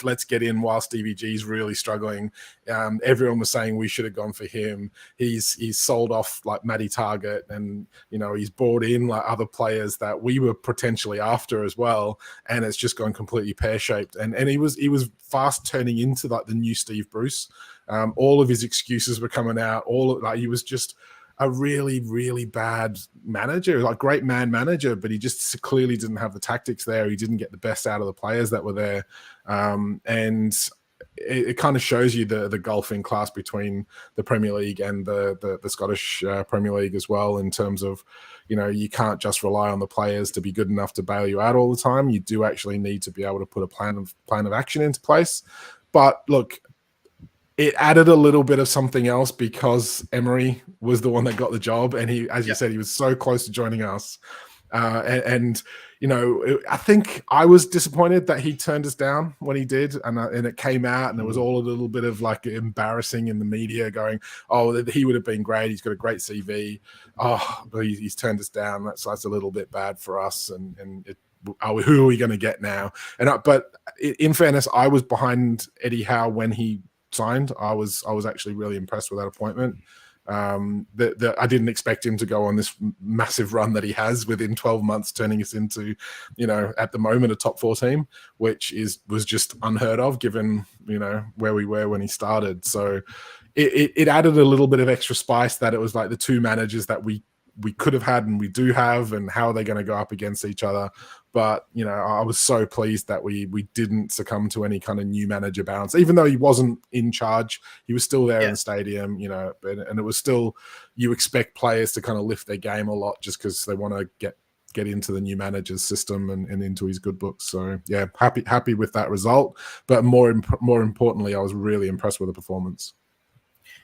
let's get in while Stevie G's really struggling. Everyone was saying we should have gone for him. He's sold off Matty Target, and he's brought in other players that we were potentially after as well, and it's just gone completely pear-shaped. And he was fast turning into the new Steve Bruce. All of his excuses were coming out. He was just a really, really bad manager, great man manager, but he just clearly didn't have the tactics there. He didn't get the best out of the players that were there. And it kind of shows you the gulf in class between the Premier League and the Scottish Premier League as well, in terms of, you can't just rely on the players to be good enough to bail you out all the time. You do actually need to be able to put a plan of action into place. But look, it added a little bit of something else, because Emery was the one that got the job, and he, as you said, he was so close to joining us. And you know, I think I was disappointed that he turned us down when he did, and it came out, and it was all a little bit of like embarrassing in the media, going, "Oh, he would have been great. He's got a great CV. Oh, but he's turned us down. That's a little bit bad for us." And who are we going to get now? But in fairness, I was behind Eddie Howe when he signed. I was actually really impressed with that appointment. I didn't expect him to go on this massive run that he has within 12 months, turning us into, you know, at the moment a top 4 team, which was just unheard of given, you know, where we were when he started. So it added a little bit of extra spice that it was like the 2 managers that we could have had and we do have, and how are they going to go up against each other. But, you know, I was so pleased that we didn't succumb to any kind of new manager bounce. Even though he wasn't in charge, he was still there in the stadium, you know, and it was still, you expect players to kind of lift their game a lot just because they want to get into the new manager's system and into his good books. So, yeah, happy with that result. But more importantly, I was really impressed with the performance.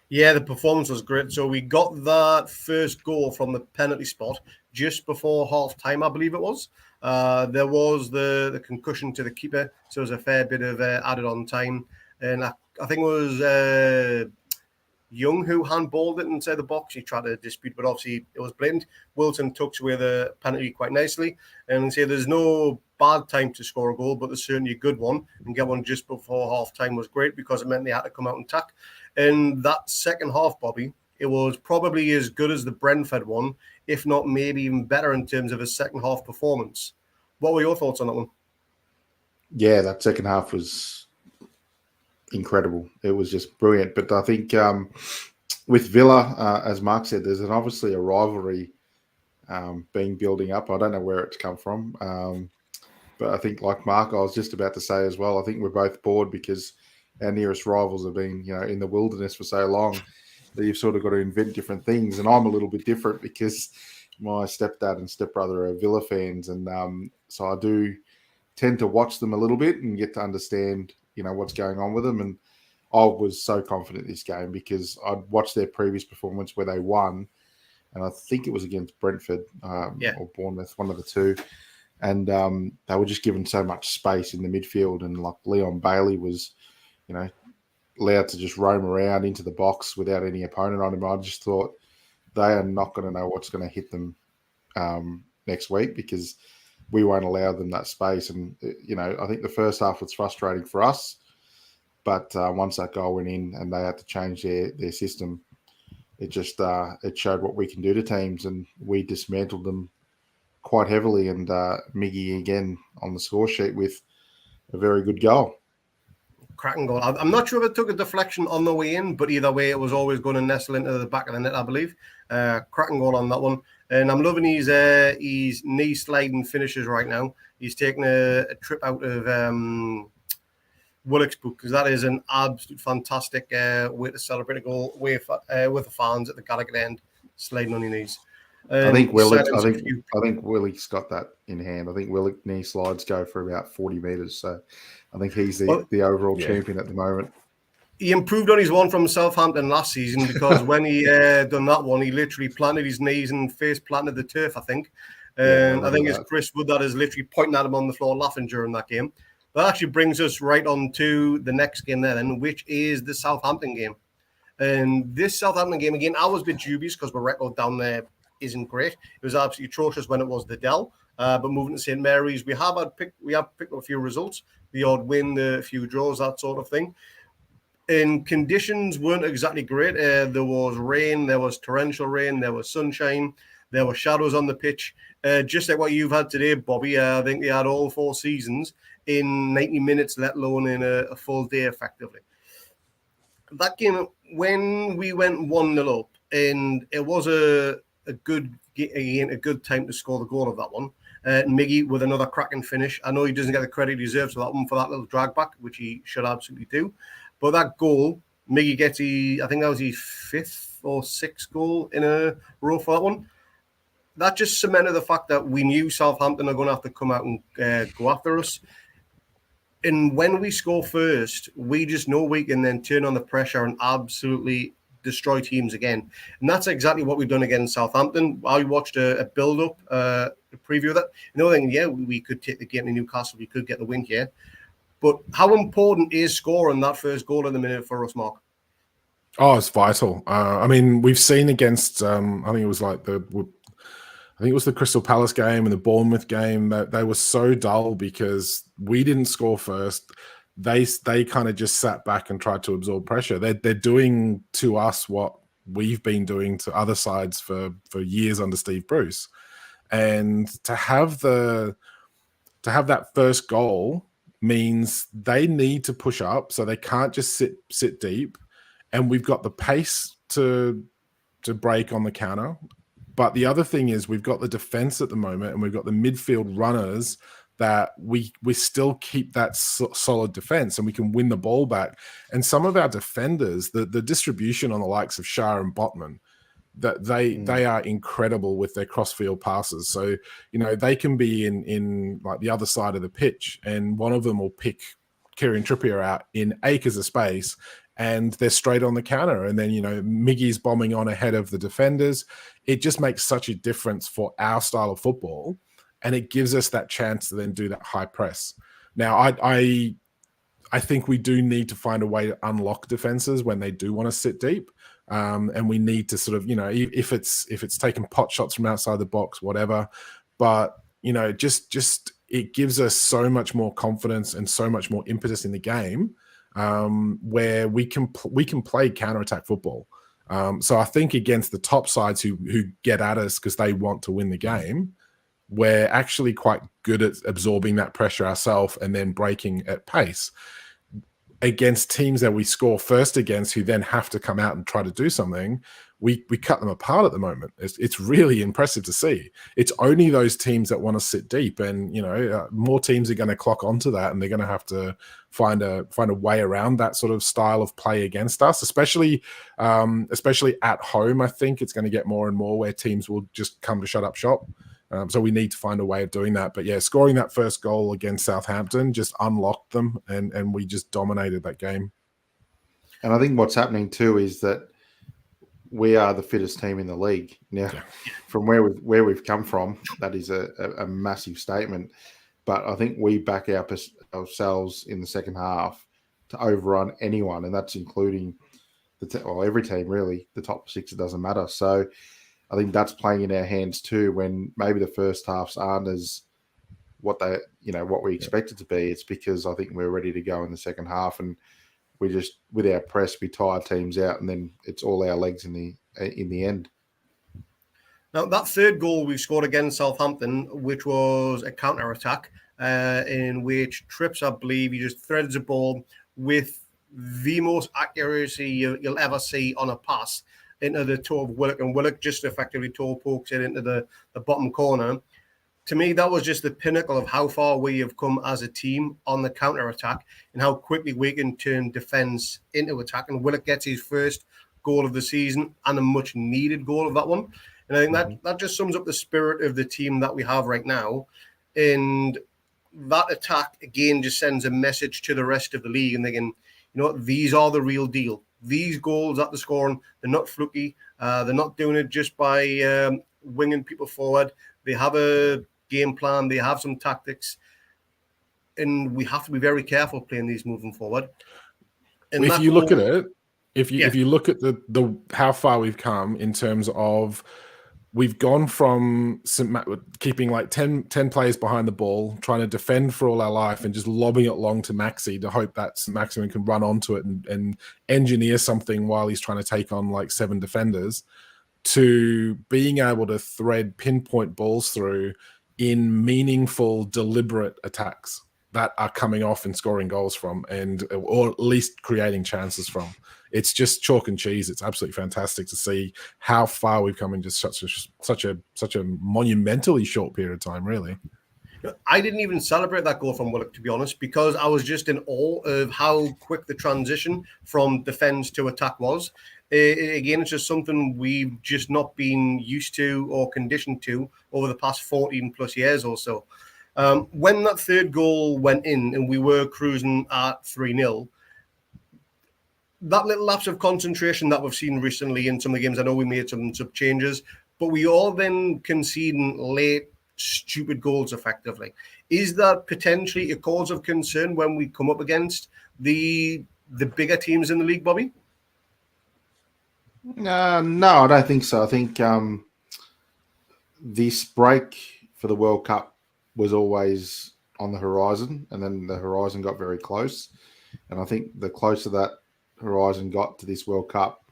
Yeah, the performance was great. So we got that first goal from the penalty spot just before half time, I believe it was. There was the concussion to the keeper, so it was a fair bit of added on time. And I think it was Young who handballed it inside the box. He tried to dispute, but obviously it was blatant. Wilson tucks away the penalty quite nicely. And say there's no bad time to score a goal, but there's certainly a good one. And get one just before half time was great because it meant they had to come out and attack. And that second half, Bobby, it was probably as good as the Brentford one, if not maybe even better in terms of his second half performance. What were your thoughts on that one? Yeah, that second half was incredible. It was just brilliant. But I think with Villa, as Mark said, there's obviously a rivalry being building up. I don't know where it's come from. But I think, like Mark, I was just about to say as well, I think we're both bored because our nearest rivals have been, you know, in the wilderness for so long that you've sort of got to invent different things. And I'm a little bit different because my stepdad and stepbrother are Villa fans. And so I do tend to watch them a little bit and get to understand, you know, what's going on with them. And I was so confident in this game because I'd watched their previous performance where they won. And I think it was against Brentford or Bournemouth, one of the two. And they were just given so much space in the midfield. And like Leon Bailey was, you know, allowed to just roam around into the box without any opponent on him. I just thought they are not going to know what's going to hit them next week because we won't allow them that space. And, you know, I think the first half was frustrating for us. But once that goal went in and they had to change their system, it just it showed what we can do to teams. And we dismantled them quite heavily. And Miggy again on the score sheet with a very good goal. Cracking goal. I'm not sure if it took a deflection on the way in, but either way, it was always going to nestle into the back of the net, I believe. Cracking goal on that one. And I'm loving his knee sliding finishes right now. He's taking a trip out of Willock's book because that is an absolute fantastic way to celebrate a goal with the fans at the Gallagher end, sliding on your knees. I think Willick's got that in hand. I think Willock knee slides go for about 40 metres. So I think he's the overall champion at the moment. He improved on his one from Southampton last season because when he done that one, he literally planted his knees and face planted the turf, I think. I think it's Chris Wood that is literally pointing at him on the floor laughing during that game. That actually brings us right on to the next game then, which is the Southampton game. And this Southampton game, again, I was a bit dubious because the record down there isn't great. It was absolutely atrocious when it was the Dell. But moving to St. Mary's, we have picked up a few results, the odd win, the few draws, that sort of thing. And conditions weren't exactly great. There was rain, there was torrential rain, there was sunshine, there were shadows on the pitch. Just like what you've had today, Bobby, I think they had all 4 seasons in 90 minutes, let alone in a full day, effectively. That game, when we went 1-0 up, and it was a good time to score the goal of that one. Miggy with another cracking finish. I know he doesn't get the credit he deserves for that one, for that little drag back, which he should absolutely do. But that goal, Miggy gets I think that was his 5th or 6th goal in a row for that one. That just cemented the fact that we knew Southampton are going to have to come out and go after us. And when we score first, we just know we can then turn on the pressure and absolutely destroy teams again. And that's exactly what we've done against Southampton. I watched a build-up preview of that. Another thing, yeah, we could take the game to Newcastle, we could get the win here. But how important is scoring that first goal in the minute for us, Mark? Oh, it's vital. I mean, we've seen against, I think it was the Crystal Palace game and the Bournemouth game that they were so dull because we didn't score first. They kind of just sat back and tried to absorb pressure. They're doing to us what we've been doing to other sides for years under Steve Bruce, and to have that first goal means they need to push up, so they can't just sit deep, and we've got the pace to break on the counter. But the other thing is we've got the defense at the moment, and we've got the midfield runners that we still keep that solid defense, and we can win the ball back. And some of our defenders, the distribution on the likes of Shah and Botman, that they are incredible with their crossfield passes. So, they can be in like the other side of the pitch, and one of them will pick Kieran Trippier out in acres of space, and they're straight on the counter. And then, Miggy's bombing on ahead of the defenders. It just makes such a difference for our style of football, and it gives us that chance to then do that high press. Now, I think we do need to find a way to unlock defenses when they do want to sit deep. And we need to sort of, if it's taking pot shots from outside the box, whatever. But, just it gives us so much more confidence and so much more impetus in the game, where we can play counterattack football. So I think against the top sides who get at us because they want to win the game, we're actually quite good at absorbing that pressure ourselves and then breaking at pace. Against teams that we score first against, who then have to come out and try to do something, we cut them apart at the moment. It's really impressive to see. It's only those teams that want to sit deep, and more teams are going to clock onto that, and they're going to have to find a way around that sort of style of play against us, especially at home. I think it's going to get more and more where teams will just come to shut up shop. So we need to find a way of doing that. But yeah, scoring that first goal against Southampton just unlocked them, and we just dominated that game. And I think what's happening too is that we are the fittest team in the league. Now, from where we've come from, that is a massive statement. But I think we back ourselves in the second half to overrun anyone, and that's including every team really. The top six, it doesn't matter. So I think that's playing in our hands too. When maybe the first halves aren't as what we expect it to be, it's because I think we're ready to go in the second half, and we just, with our press, we tire teams out, and then it's all our legs in the end. Now, that third goal we scored against Southampton, which was a counter-attack, in which Trips, I believe, he just threads a ball with the most accuracy you'll ever see on a pass into the toe of Willock, and Willock just effectively toe pokes it into the bottom corner. To me, that was just the pinnacle of how far we have come as a team on the counter-attack and how quickly we can turn defence into attack. And Willock gets his first goal of the season and a much-needed goal of that one. And I think that just sums up the spirit of the team that we have right now. And that attack, again, just sends a message to the rest of the league. And they can, these are the real deal. These goals that they're scoring, they're not fluky. They're not doing it just by winging people forward. They have a game plan. They have some tactics. And we have to be very careful playing these moving forward. And if you look at it, if you look at the how far we've come in terms of, we've gone from keeping like 10 players behind the ball, trying to defend for all our life and just lobbing it long to Maxi to hope that St. Maximin can run onto it and engineer something while he's trying to take on like 7 defenders, to being able to thread pinpoint balls through in meaningful, deliberate attacks that are coming off and scoring goals from, or at least creating chances from. It's just chalk and cheese. It's absolutely fantastic to see how far we've come in just such a monumentally short period of time, really. I didn't even celebrate that goal from Willock, to be honest, because I was just in awe of how quick the transition from defence to attack was. Again, it's just something we've just not been used to or conditioned to over the past 14 plus years or so. When that third goal went in and we were cruising at 3-0, that little lapse of concentration that we've seen recently in some of the games, I know we made some changes, but we all then conceding late stupid goals effectively. Is that potentially a cause of concern when we come up against the bigger teams in the league, Bobby? No, I don't think so. I think this break for the World Cup was always on the horizon, and then the horizon got very close. And I think the closer that horizon got to this World Cup,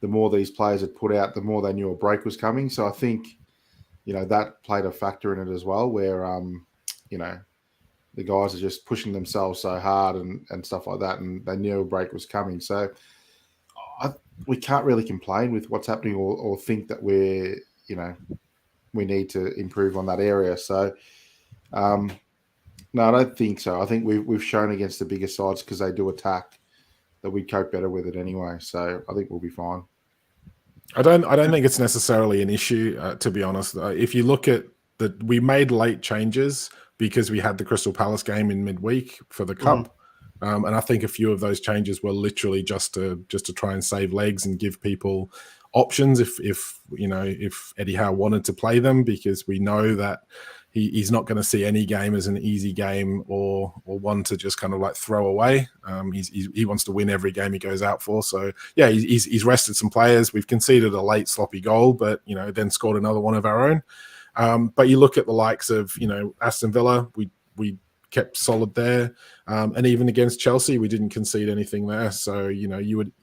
the more these players had put out, the more they knew a break was coming. So I think, that played a factor in it as well, where, the guys are just pushing themselves so hard and stuff like that, and they knew a break was coming. So we can't really complain with what's happening or think that we need to improve on that area. So, no, I don't think so. I think we've shown against the bigger sides, because they do attack, that we cope better with it anyway. So I think we'll be fine. I don't think it's necessarily an issue, to be honest. If you look at we made late changes because we had the Crystal Palace game in midweek for the Cup. And I think a few of those changes were literally just to try and save legs and give people options if Eddie Howe wanted to play them, because we know that he's not going to see any game as an easy game or one to just kind of like throw away. He wants to win every game he goes out for. So yeah, he's rested some players. We've conceded a late sloppy goal, but then scored another one of our own. But you look at the likes of Aston Villa, we kept solid there, and even against Chelsea, we didn't concede anything there. So you would,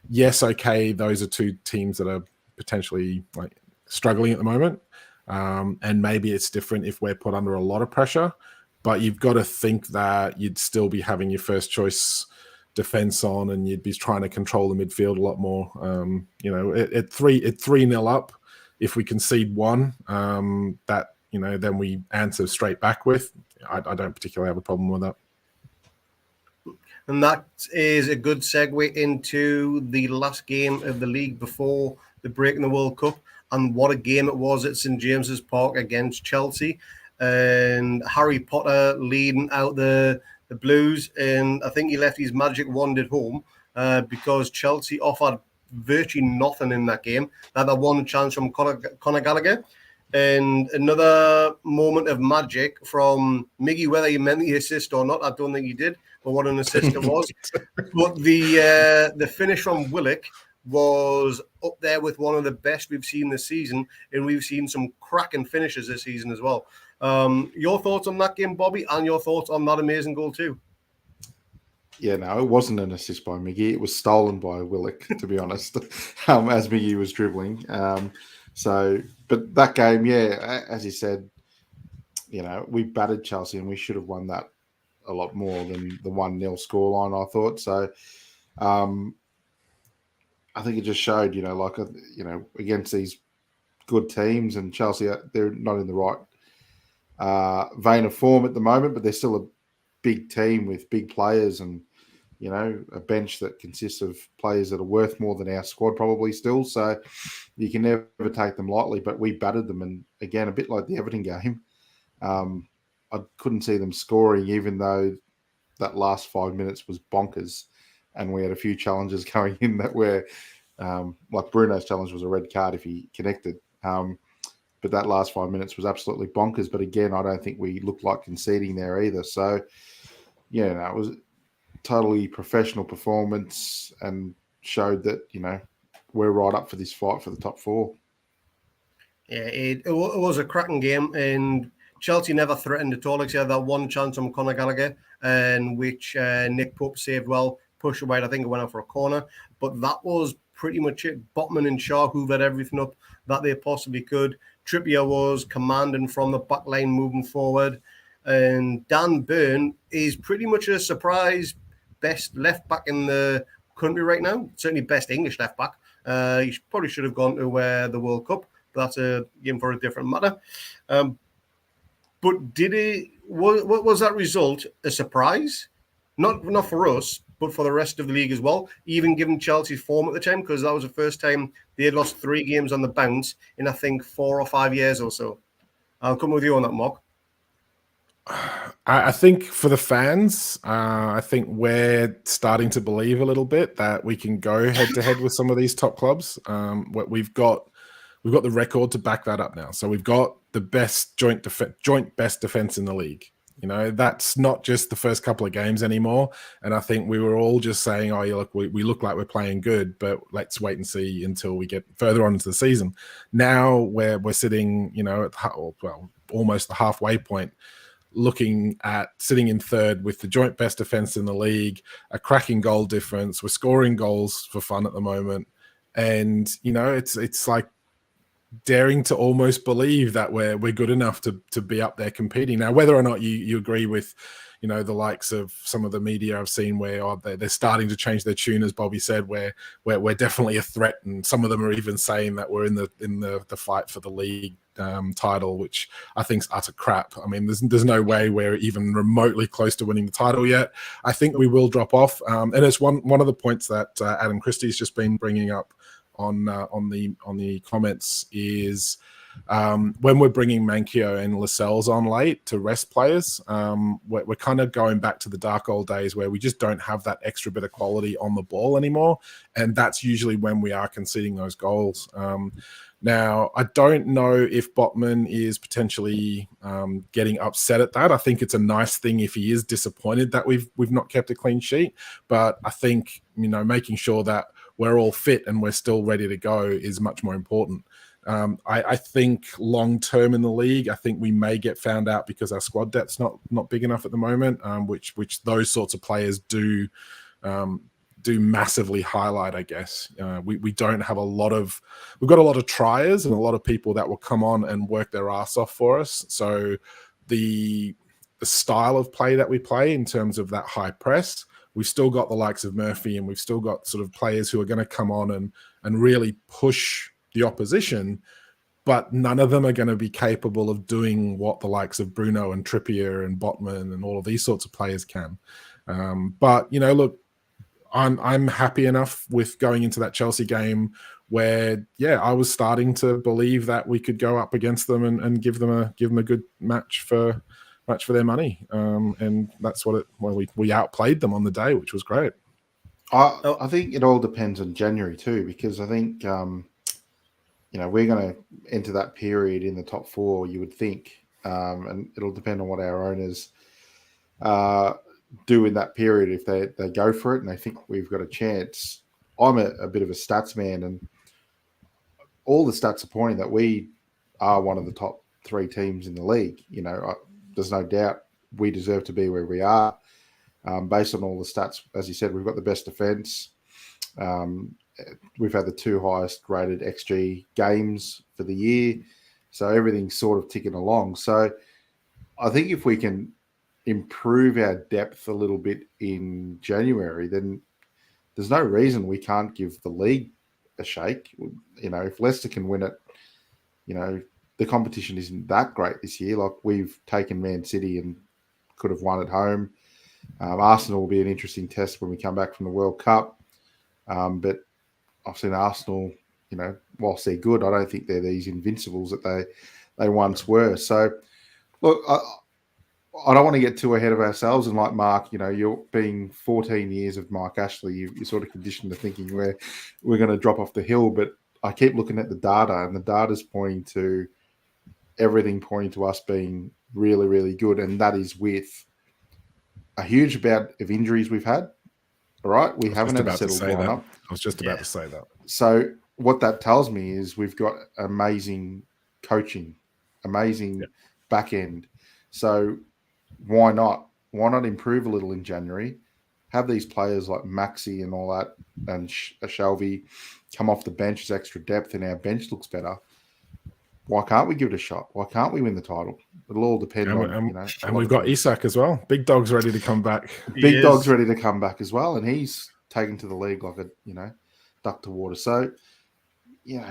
yes, okay, those are two teams that are potentially like struggling at the moment. And maybe it's different if we're put under a lot of pressure, but you've got to think that you'd still be having your first choice defense on, and you'd be trying to control the midfield a lot more. At 3-0 up, if we concede one, then we answer straight back with. I don't particularly have a problem with that. And that is a good segue into the last game of the league before the break in the World Cup. And what a game it was at St. James's Park against Chelsea. And Harry Potter leading out the Blues. And I think he left his magic wand at home because Chelsea offered virtually nothing in that game. They had one chance from Conor Gallagher. And another moment of magic from Miggy, whether he meant the assist or not, I don't think he did, but what an assist it was. But the finish from Willock was up there with one of the best we've seen this season, and we've seen some cracking finishes this season as well. Your thoughts on that game, Bobby, and your thoughts on that amazing goal too? Yeah, no, it wasn't an assist by Miggy. It was stolen by Willock, to be honest, as Miggy was dribbling. But that game, yeah, as you said, we battered Chelsea and we should have won that a lot more than the 1-0 scoreline, I thought. So I think it just showed, against these good teams, and Chelsea, they're not in the right vein of form at the moment, but they're still a big team with big players and, a bench that consists of players that are worth more than our squad probably still. So you can never take them lightly, but we battered them. And again, a bit like the Everton game, I couldn't see them scoring, even though that last 5 minutes was bonkers. And we had a few challenges going in that were, like Bruno's challenge was a red card if he connected. But that last 5 minutes was absolutely bonkers. But again, I don't think we looked like conceding there either. So, it was totally professional performance and showed that, we're right up for this fight for the top four. Yeah, it was a cracking game, and Chelsea never threatened at all, except that one chance from Conor Gallagher, and which Nick Pope saved well, pushed away. I think it went out for a corner, but that was pretty much it. Botman and Shaw hoovered everything up that they possibly could. Trippier was commanding from the back line moving forward, and Dan Burn is pretty much a surprise best left back in the country right now. Certainly best English left back. He probably should have gone to the World Cup, but that's a game for a different matter. But was that result a surprise? Not for us, but for the rest of the league as well, even given Chelsea's form at the time, because that was the first time they had lost 3 games on the bounce in, I think, 4 or 5 years or so. I'll come with you on that, Mark. I think for the fans, I think we're starting to believe a little bit that we can go head-to-head with some of these top clubs. We've got we've got the record to back that up now. So we've got the best joint best defense in the league. You know, that's not just the first couple of games anymore. And I think we were all just saying, oh, yeah, look, we look like we're playing good, but let's wait and see until we get further on into the season. Now we're sitting, you know, almost the halfway point, looking at sitting in third with the joint best defense in the league, a cracking goal difference. We're scoring goals for fun at the moment. And, you know, it's like daring to almost believe that we're good enough to be up there competing. Now, whether or not you agree with, you know, the likes of some of the media I've seen where they're starting to change their tune, as Bobby said, where we're definitely a threat, and some of them are even saying that we're in the fight for the league title, which I think is utter crap. I mean, there's no way we're even remotely close to winning the title yet. I think we will drop off, and it's one of the points that Adam Christie's just been bringing up on the comments is when we're bringing Manquillo and Lascelles on late to rest players, we're kind of going back to the dark old days where we just don't have that extra bit of quality on the ball anymore, and that's usually when we are conceding those goals. Now, I don't know if Botman is potentially getting upset at that. I think it's a nice thing if he is disappointed that we've not kept a clean sheet, but I think, you know, making sure that we're all fit and we're still ready to go is much more important. I think long term in the league, I think we may get found out because our squad depth's not big enough at the moment, which those sorts of players do massively highlight, I guess. We don't have we've got a lot of triers and a lot of people that will come on and work their ass off for us. So the style of play that we play in terms of that high press, we've still got the likes of Murphy, and we've still got sort of players who are going to come on and really push the opposition, but none of them are going to be capable of doing what the likes of Bruno and Trippier and Botman and all of these sorts of players can. But, you know, look, I'm happy enough with going into that Chelsea game where, yeah, I was starting to believe that we could go up against them and give them a good match for their money, and that's we outplayed them on the day, which was great. I think it all depends on January too, because I think you know, we're going to enter that period in the top four, you would think, and it'll depend on what our owners do in that period. If they go for it and they think we've got a chance. I'm a bit of a stats man, and all the stats are pointing that we are one of the top three teams in the league. You know, there's no doubt we deserve to be where we are. Based on all the stats, as you said, we've got the best defense. We've had the two highest rated XG games for the year. So everything's sort of ticking along. So I think if we can improve our depth a little bit in January, then there's no reason we can't give the league a shake. You know, if Leicester can win it, you know, the competition isn't that great this year. Like, we've taken Man City and could have won at home. Arsenal will be an interesting test when we come back from the World Cup. But I've seen Arsenal, you know, whilst they're good, I don't think they're these invincibles that they once were. So, look, I don't want to get too ahead of ourselves. And like Mark, you know, you're being 14 years of Mark Ashley, you're sort of conditioned to thinking we're going to drop off the hill. But I keep looking at the data, and the data's pointing to everything pointing to us being really, really good. And that is with a huge amount of injuries we've had. All right, we haven't had a settled lineup. I was just about to say that. So what that tells me is we've got amazing coaching, amazing back end. So why not? Why not improve a little in January? Have these players like Maxi and all that, and Shelby come off the bench as extra depth, and our bench looks better. Why can't we give it a shot? Why can't we win the title? It'll all depend on, you know. And we've got Isak as well. Big Dog's ready to come back. Big Dog's ready to come back as well, and he's taken to the league like a, you know, duck to water. So, you know,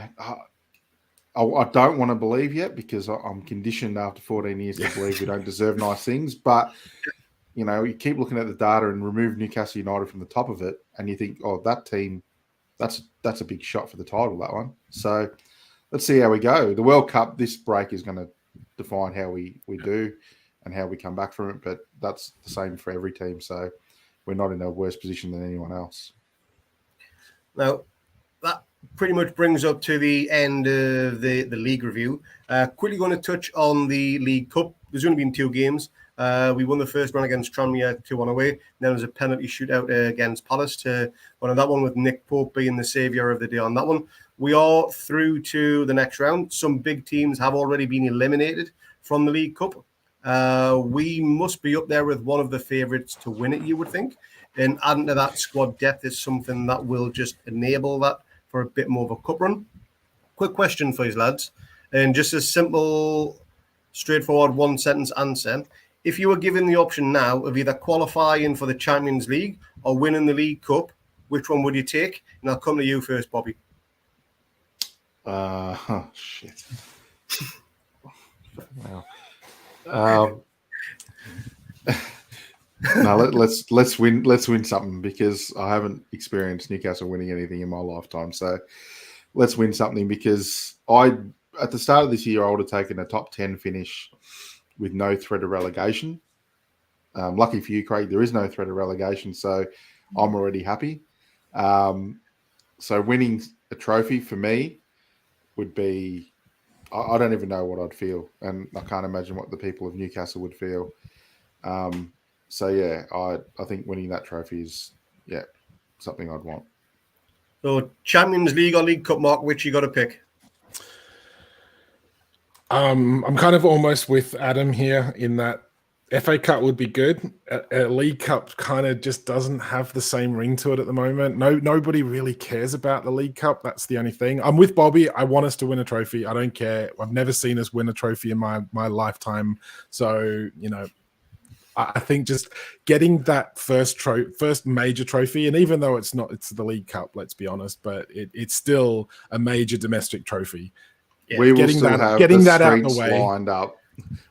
I don't want to believe yet, because I'm conditioned after 14 years to believe we don't deserve nice things. But, you know, you keep looking at the data and remove Newcastle United from the top of it, and you think, oh, that team, that's a big shot for the title, that one. So let's see how we go. The World Cup, this break is going to define how we do and how we come back from it. But that's the same for every team. So we're not in a worse position than anyone else. Now, pretty much brings up to the end of the league review. Quickly going to touch on the League Cup. There's only been 2 games. We won the first round against Tranmere 2-1 away. Then there was a penalty shootout against Palace to one of that one, with Nick Pope being the saviour of the day on that one. We are through to the next round. Some big teams have already been eliminated from the League Cup. We must be up there with one of the favourites to win it, you would think. And adding to that, squad depth is something that will just enable that for a bit more of a cup run. Quick question for you lads, and just a simple, straightforward 1-sentence answer. If you were given the option now of either qualifying for the Champions League or winning the League Cup, which one would you take? And I'll come to you first, Bobby. Shit. Wow. No, let's win something, because I haven't experienced Newcastle winning anything in my lifetime. So let's win something, because at the start of this year I would have taken a top 10 finish with no threat of relegation. Lucky for you, Craig, there is no threat of relegation, so I'm already happy. So winning a trophy for me would be, I don't even know what I'd feel, and I can't imagine what the people of Newcastle would feel. So yeah, I think winning that trophy is something I'd want. So Champions League or League Cup, Mark, which you got to pick? I'm kind of almost with Adam here in that FA Cup would be good. A League Cup kind of just doesn't have the same ring to it at the moment. Nobody really cares about the League Cup. That's the only thing. I'm with Bobby. I want us to win a trophy. I don't care. I've never seen us win a trophy in my lifetime. So, I think just getting that first major trophy, and even though it's the League Cup, let's be honest, but it's still a major domestic trophy. Yeah. We will still have getting that out of the way. Lined up.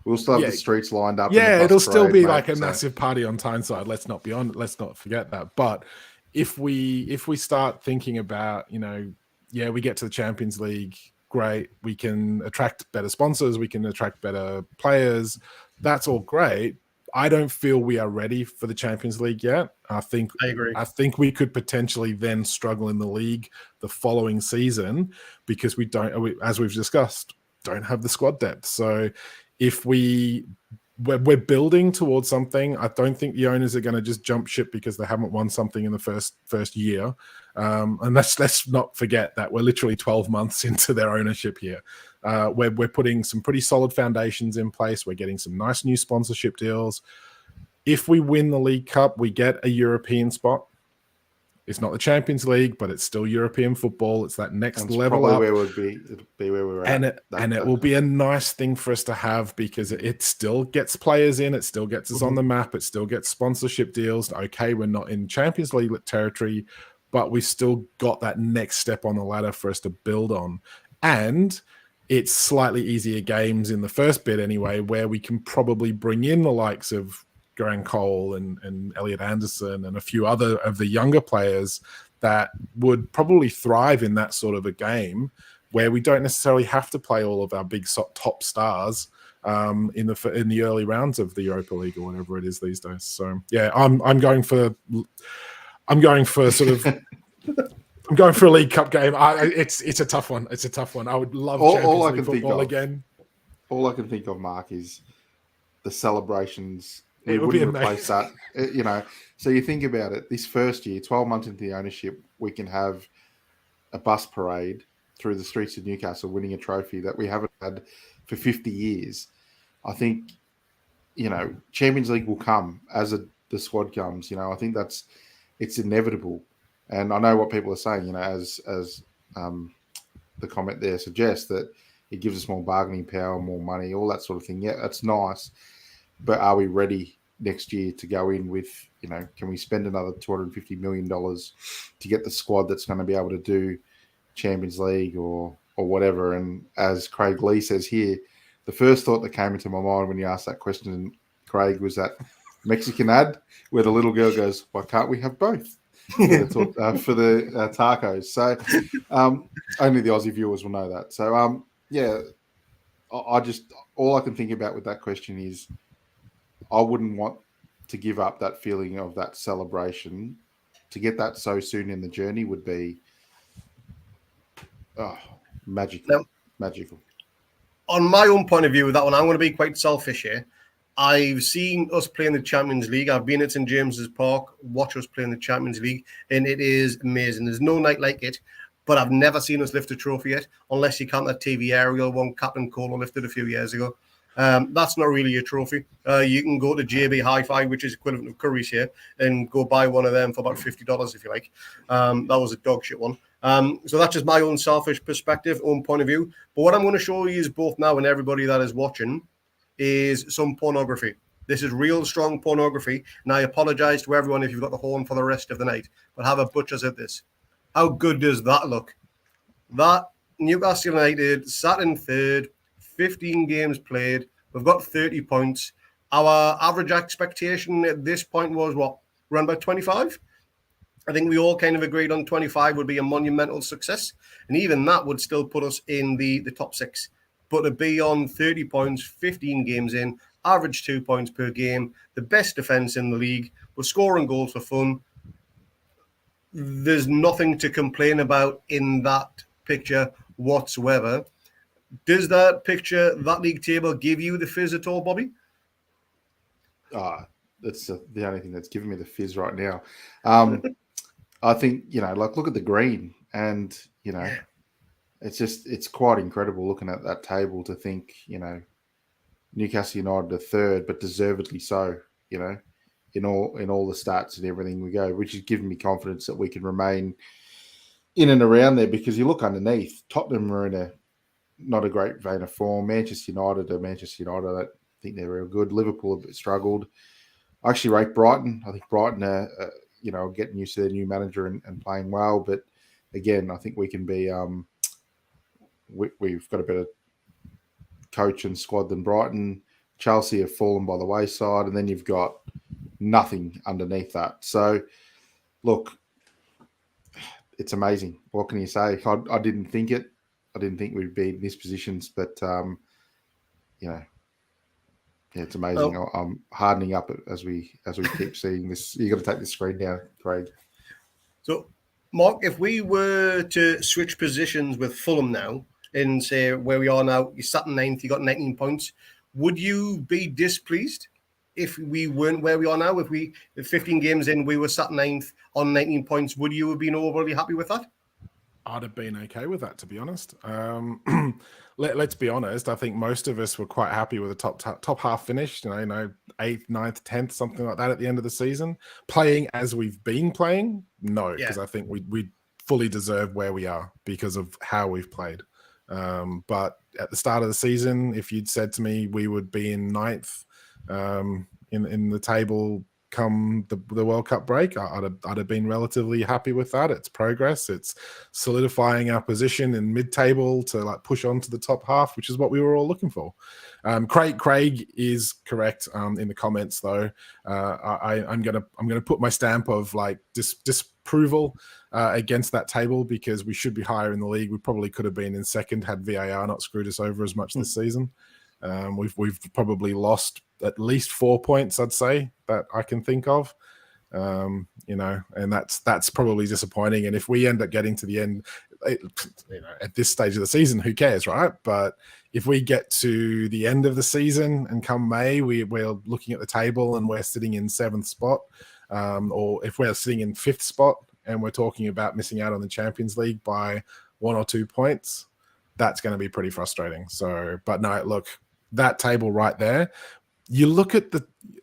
We'll still have the streets lined up. Yeah, it'll still be like a massive party on Tyneside. Let's not forget that. But if we start thinking about, we get to the Champions League, great. We can attract better sponsors. We can attract better players. That's all great. I don't feel we are ready for the Champions League yet. I agree. I think we could potentially then struggle in the league the following season, because we don't, as we've discussed, don't have the squad depth. So if we're building towards something, I don't think the owners are going to just jump ship because they haven't won something in the first year. And let's not forget that we're literally 12 months into their ownership here. We're putting some pretty solid foundations in place. We're getting some nice new sponsorship deals. If we win the League Cup, we get a European spot. It's not the Champions League, but it's still European football. It's that next level up. It'd be where we're at. And it will be a nice thing for us to have, because it still gets players in. It still gets us on the map. It still gets sponsorship deals. Okay, we're not in Champions League territory, but we've still got that next step on the ladder for us to build on. And it's slightly easier games in the first bit anyway, where we can probably bring in the likes of Grant Cole and Elliot Anderson and a few other of the younger players that would probably thrive in that sort of a game, where we don't necessarily have to play all of our big top stars in the early rounds of the Europa League or whatever it is these days. So yeah, I'm going for sort of I'm going for a League Cup game. It's a tough one. It's a tough one. I would love Champions League football again. All I can think of, Mark, is the celebrations. It would wouldn't replace that, So you think about it. This first year, 12 months into the ownership, we can have a bus parade through the streets of Newcastle, winning a trophy that we haven't had for 50 years. I think, Champions League will come as the squad comes. I think it's inevitable. And I know what people are saying. As the comment there suggests, that it gives us more bargaining power, more money, all that sort of thing. Yeah, that's nice. But are we ready next year to go in with, can we spend another $250 million to get the squad that's going to be able to do Champions League or whatever? And as Craig Lee says here, the first thought that came into my mind when you asked that question, Craig, was that Mexican ad where the little girl goes, "Why can't we have both?" for the tacos. So only the Aussie viewers will know that. So, all I can think about with that question is, I wouldn't want to give up that feeling of that celebration. To get that so soon in the journey would be Oh, magical. Now, Magical. on my own point of view with that one, I'm going to be quite selfish here. I've seen us play in the Champions League. I've been at St James's Park, watch us play in the Champions League, and it is amazing. There's no night like it, but I've never seen us lift a trophy yet, unless you count that TV aerial one Captain Colo lifted a few years ago. That's not really a trophy. You can go to JB Hi-Fi, which is equivalent of Curry's here, and go buy one of them for about $50 if you like. That was a dog shit one. So that's just my own selfish perspective, own point of view. But what I'm going to show you is both now and everybody that is watching is some pornography. This is real strong pornography. And I apologize to everyone if you've got the horn for the rest of the night, but have a butcher's at this. How good does that look? That Newcastle United sat in third, 15 games played. We've got 30 points. Our average expectation at this point was what? Around about 25? I think we all kind of agreed on 25 would be a monumental success. And even that would still put us in the top 6. But to be on 30 points, 15 games in, average 2 points per game, the best defence in the league, we're scoring goals for fun. There's nothing to complain about in that picture whatsoever. Does that picture, that league table, give you the fizz at all, Bobby? That's the only thing that's giving me the fizz right now. I think, look at the green and, it's quite incredible looking at that table to think, Newcastle United are third, but deservedly so, in all the stats and everything we go, which is giving me confidence that we can remain in and around there, because you look underneath, Tottenham are in not a great vein of form. Manchester United, I think they're real good. Liverpool have struggled. I actually rate Brighton. I think Brighton are getting used to their new manager and playing well. But again, I think we can be, we've got a better coach and squad than Brighton. Chelsea have fallen by the wayside, and then you've got nothing underneath that. So, look, it's amazing. What can you say? I didn't think it. I didn't think we'd be in these positions, but it's amazing. I'm hardening up as we keep seeing this. You got to take the screen down, Craig. So, Mark, if we were to switch positions with Fulham now and say where we are now, you sat in 9th, you got 19 points. Would you be displeased if we weren't where we are now? If 15 games in, we were sat 9th on 19 points, would you have been overly happy with that? I'd have been okay with that, to be honest. Let's be honest. I think most of us were quite happy with the top half finish. 8th, 9th, 10th, something like that at the end of the season. Playing as we've been playing, no, because I think we fully deserve where we are because of how we've played. But at the start of the season, if you'd said to me we would be in 9th in the table come the World Cup break, I'd have been relatively happy with that. It's progress. It's solidifying our position in mid-table to push on to the top half, which is what we were all looking for. Craig is correct in the comments, though. I'm gonna put my stamp of disapproval against that table, because we should be higher in the league. We probably could have been in second had VAR not screwed us over as much this season. We've probably lost at least 4 points, I'd say, that I can think of. And that's probably disappointing. And if we end up getting to the end, at this stage of the season, who cares, right? But if we get to the end of the season and come May, we're looking at the table and we're sitting in 7th spot, or if we're sitting in 5th spot and we're talking about missing out on the Champions League by 1 or 2 points, that's going to be pretty frustrating. So, but no, look, that table right there, you look at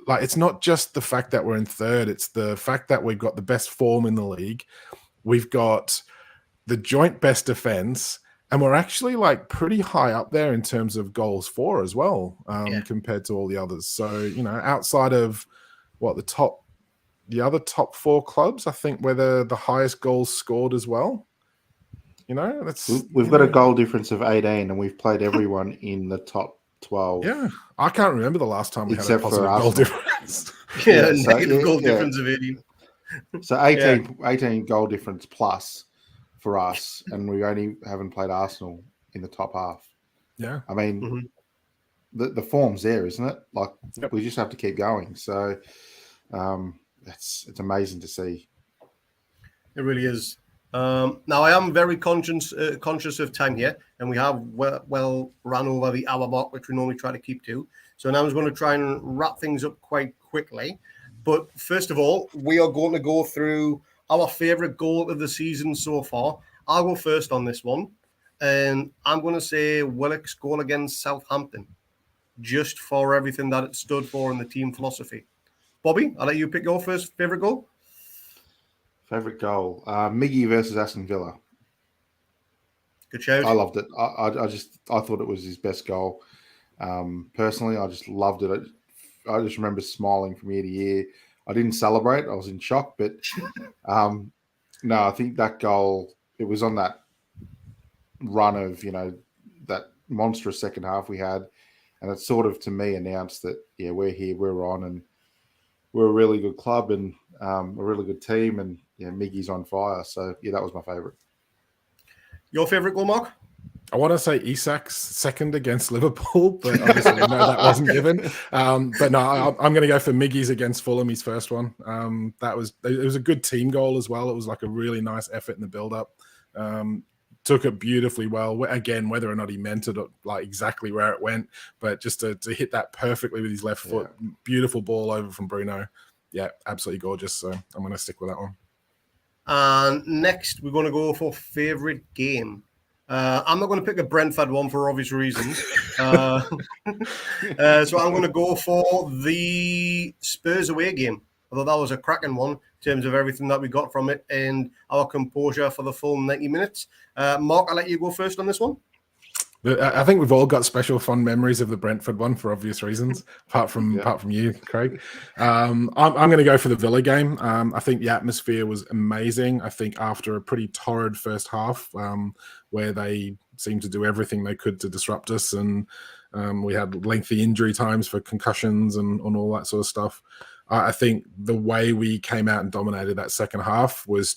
it's not just the fact that we're in 3rd, it's the fact that we've got the best form in the league. We've got the joint best defense, and we're actually pretty high up there in terms of goals for as well, compared to all the others. So, outside of the other top 4 clubs, I think we're the highest goals scored as well. We've got a goal difference of 18, and we've played everyone in the top 12. Yeah, I can't remember the last time we had a positive goal difference. Negative goal difference of 18. So 18 goal difference plus for us, and we only haven't played Arsenal in the top half. Yeah. I mean, the form's there, isn't it? We just have to keep going. So it's amazing to see. It really is. Now, I am very conscious of time here, and we have well ran over the hour mark, which we normally try to keep to. So now I'm going to try and wrap things up quite quickly. But first of all, we are going to go through our favourite goal of the season so far. I'll go first on this one, and I'm going to say Willock's goal against Southampton, just for everything that it stood for in the team philosophy. Bobby, I'll let you pick your first favourite goal. Favourite goal, Miggy versus Aston Villa. Good shout. I loved it. I thought it was his best goal. Personally, I just loved it. I just remember smiling from ear to ear. I didn't celebrate. I was in shock, but no, I think that goal, it was on that run of, that monstrous second half we had. And it sort of, to me, announced that, yeah, we're here, we're on, and we're a really good club and a really good team. And, yeah, Miggy's on fire. So, yeah, that was my favourite. Your favourite goal, Mark? I want to say Isak's second against Liverpool, but obviously no, that wasn't given. But no, I'm going to go for Miggy's against Fulham, his first one. It was a good team goal as well. It was like a really nice effort in the build-up. Took it beautifully well. Again, whether or not he meant it, like exactly where it went, but just to hit that perfectly with his left foot, beautiful ball over from Bruno. Yeah, absolutely gorgeous. So I'm going to stick with that one. And next, we're going to go for favourite game. I'm not going to pick a Brentford one for obvious reasons. So I'm going to go for the Spurs away game. Although that was a cracking one in terms of everything that we got from it and our composure for the full 90 minutes. Mark, I'll let you go first on this one. I think we've all got special fond memories of the Brentford one for obvious reasons, apart from you, Craig. I'm going to go for the Villa game. I think the atmosphere was amazing. I think after a pretty torrid first half, where they seemed to do everything they could to disrupt us, and we had lengthy injury times for concussions and all that sort of stuff. I think the way we came out and dominated that second half was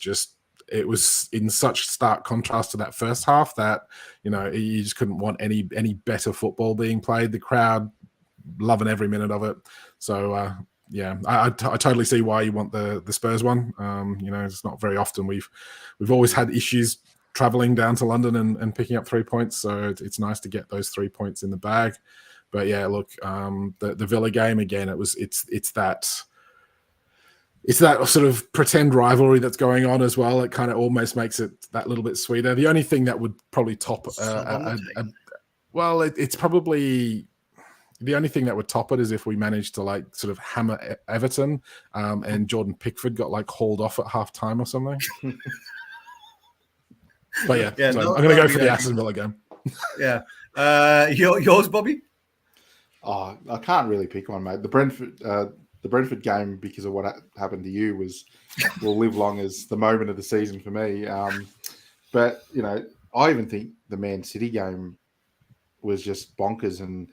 it was in such stark contrast to that first half that, you just couldn't want any better football being played. The crowd loving every minute of it. So, I totally see why you want the Spurs one. It's not very often. We've always had issues traveling down to London and picking up 3 points. So it's nice to get those 3 points in the bag. But yeah, look, the Villa game again. It's that sort of pretend rivalry that's going on as well. It kind of almost makes it that little bit sweeter. The only thing that would probably top, it's probably the only thing that would top it is if we managed to like sort of hammer Everton, and Jordan Pickford got like hauled off at half time or something. But I'm going to go for the Aston Villa game. Yeah. Yours, Bobby? Oh, I can't really pick one, mate. The Brentford game, because of what happened to you, will live long as the moment of the season for me. But I even think the Man City game was just bonkers, and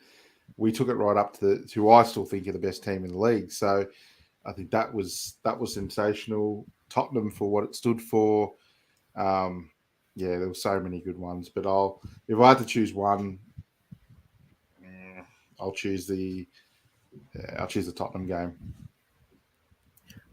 we took it right up to who I still think are the best team in the league. So I think that was sensational. Tottenham for what it stood for. There were so many good ones, but if I had to choose one, I'll choose the Tottenham game.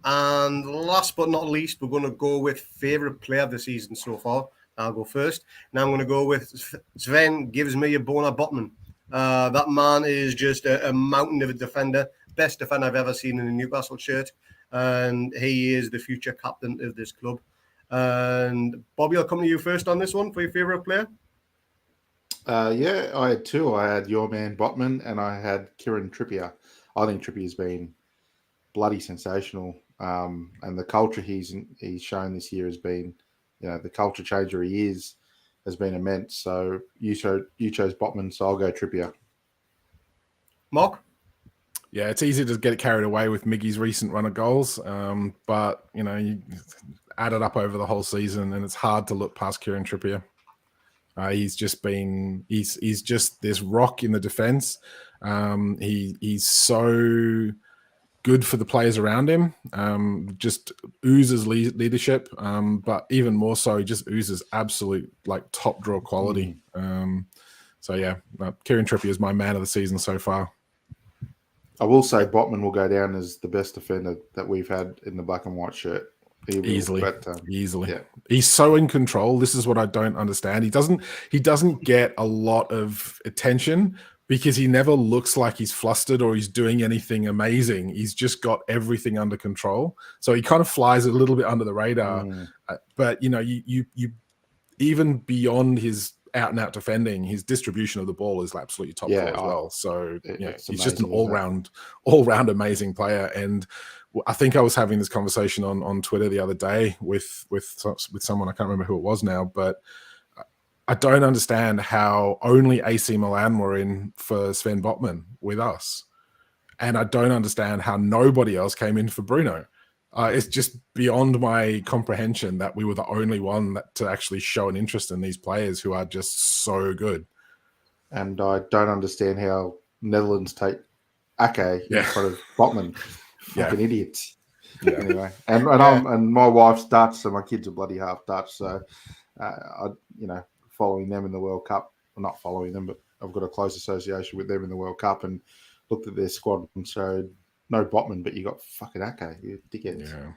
And last but not least, we're going to go with favourite player of the season so far. I'll go first. Now I'm going to go with Sven gives me a Bona Botman. That man is just a mountain of a defender. Best defender I've ever seen in a Newcastle shirt. And he is the future captain of this club. And Bobby, I'll come to you first on this one for your favourite player. I had two. I had your man Botman and I had Kieran Trippier. I think Trippier's been bloody sensational. And the culture he's shown this year has been, the culture changer he has been immense. So you chose Botman, so I'll go Trippier. Mark? Yeah, it's easy to get carried away with Miggy's recent run of goals. But, you add it up over the whole season and it's hard to look past Kieran Trippier. He's just this rock in the defense. He's so good for the players around him. Just oozes leadership, but even more so, he just oozes absolute top draw quality. Kieran Trippier is my man of the season so far. I will say Botman will go down as the best defender that we've had in the black and white shirt. He will, Easily. but, Easily. yeah. He's so in control. This is what I don't understand. He doesn't get a lot of attention because he never looks like he's flustered or he's doing anything amazing. He's just got everything under control. So he kind of flies a little bit under the radar. But you even beyond his out and out defending, his distribution of the ball is absolutely top draw as well. So he's just an all round amazing player. And I think I was having this conversation on Twitter the other day with someone, I can't remember who it was now, but I don't understand how only AC Milan were in for Sven Botman with us. And I don't understand how nobody else came in for Bruno. It's just beyond my comprehension that we were the only one to actually show an interest in these players who are just so good. And I don't understand how Netherlands take Ake in front of Botman. Fucking idiots. Yeah. Anyway, and my wife's Dutch, so my kids are bloody half Dutch. So, following them in the World Cup, well, not following them, but I've got a close association with them in the World Cup and looked at their squad and showed no Botman, but you got fucking Ake, you dickheads. Yeah.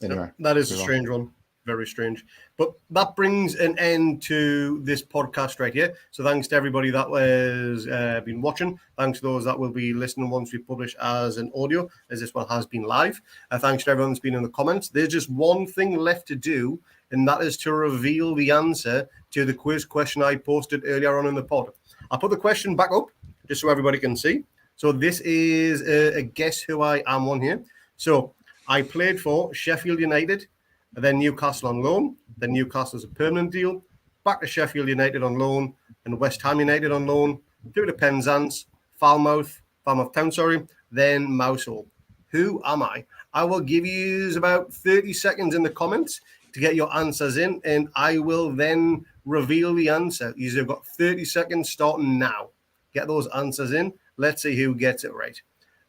Anyway, that is a strange one. Very strange. But that brings an end to this podcast right here. So thanks to everybody that has been watching. Thanks to those that will be listening once we publish as an audio, as this one has been live. Thanks to everyone that's been in the comments. There's just one thing left to do, and that is to reveal the answer to the quiz question I posted earlier on in the pod. I'll put the question back up just so everybody can see. So this is a guess who I am one here. So I played for Sheffield United, then Newcastle on loan, then Newcastle as a permanent deal, back to Sheffield United on loan, and West Ham United on loan, through to Penzance, Falmouth Town, then Mousehole. Who am I? I will give you about 30 seconds in the comments to get your answers in, and I will then reveal the answer. You've got 30 seconds starting now. Get those answers in. Let's see who gets it right.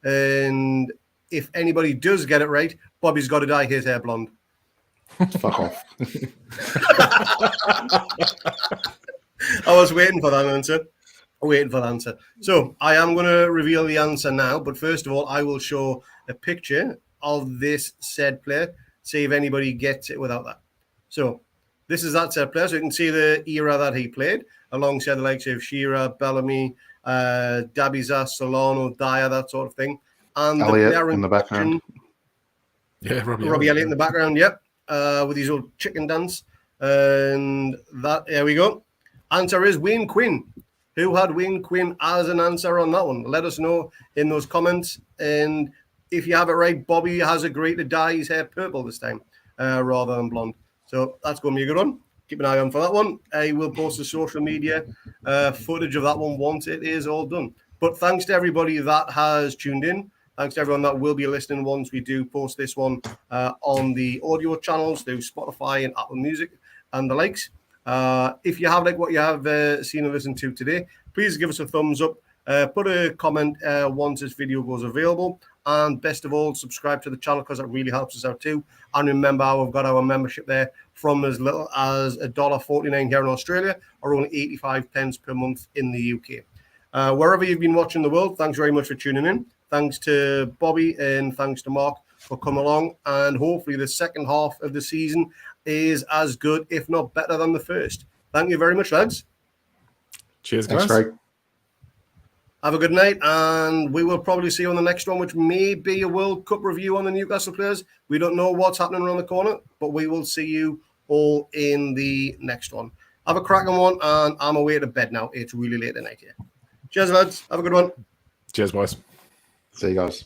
And if anybody does get it right, Bobby's got to dye his hair blonde. fuck off. I was waiting for that answer. So I am going to reveal the answer now. But first of all, I will show a picture of this said player. See if anybody gets it without that. So this is that said player. So you can see the era that he played alongside the likes of Shearer, Bellamy, Dabiza, Solano, Dyer, that sort of thing. And Elliot in the background. Yeah, Robbie Elliott in the background, yep. With his old chicken dance. And that, there we go. Answer is Wayne Quinn. Who had Wayne Quinn as an answer on that one? Let us know in those comments. And if you have it right, Bobby has agreed to dye his hair purple this time rather than blonde. So that's going to be a good one. Keep an eye on for that one. I will post the social media footage of that one once it is all done. But thanks to everybody that has tuned in. Thanks to everyone that will be listening once we do post this one on the audio channels through Spotify and Apple Music and the likes. If you have liked what you have seen and listened to today, please give us a thumbs up. Put a comment once this video goes available. And best of all, subscribe to the channel because that really helps us out too. And remember, we've got our membership there from as little as $1.49 here in Australia or only 85 pence per month in the UK. Wherever you've been watching the world, thanks very much for tuning in. Thanks to Bobby and thanks to Mark for coming along. And hopefully the second half of the season is as good, if not better than the first. Thank you very much, lads. Cheers, guys. Thanks, Craig. Have a good night, and we will probably see you on the next one, which may be a World Cup review on the Newcastle players. We don't know what's happening around the corner, but we will see you all in the next one. Have a cracking one, and I'm away to bed now. It's really late at night here. Cheers, lads. Have a good one. Cheers, boys. See you guys.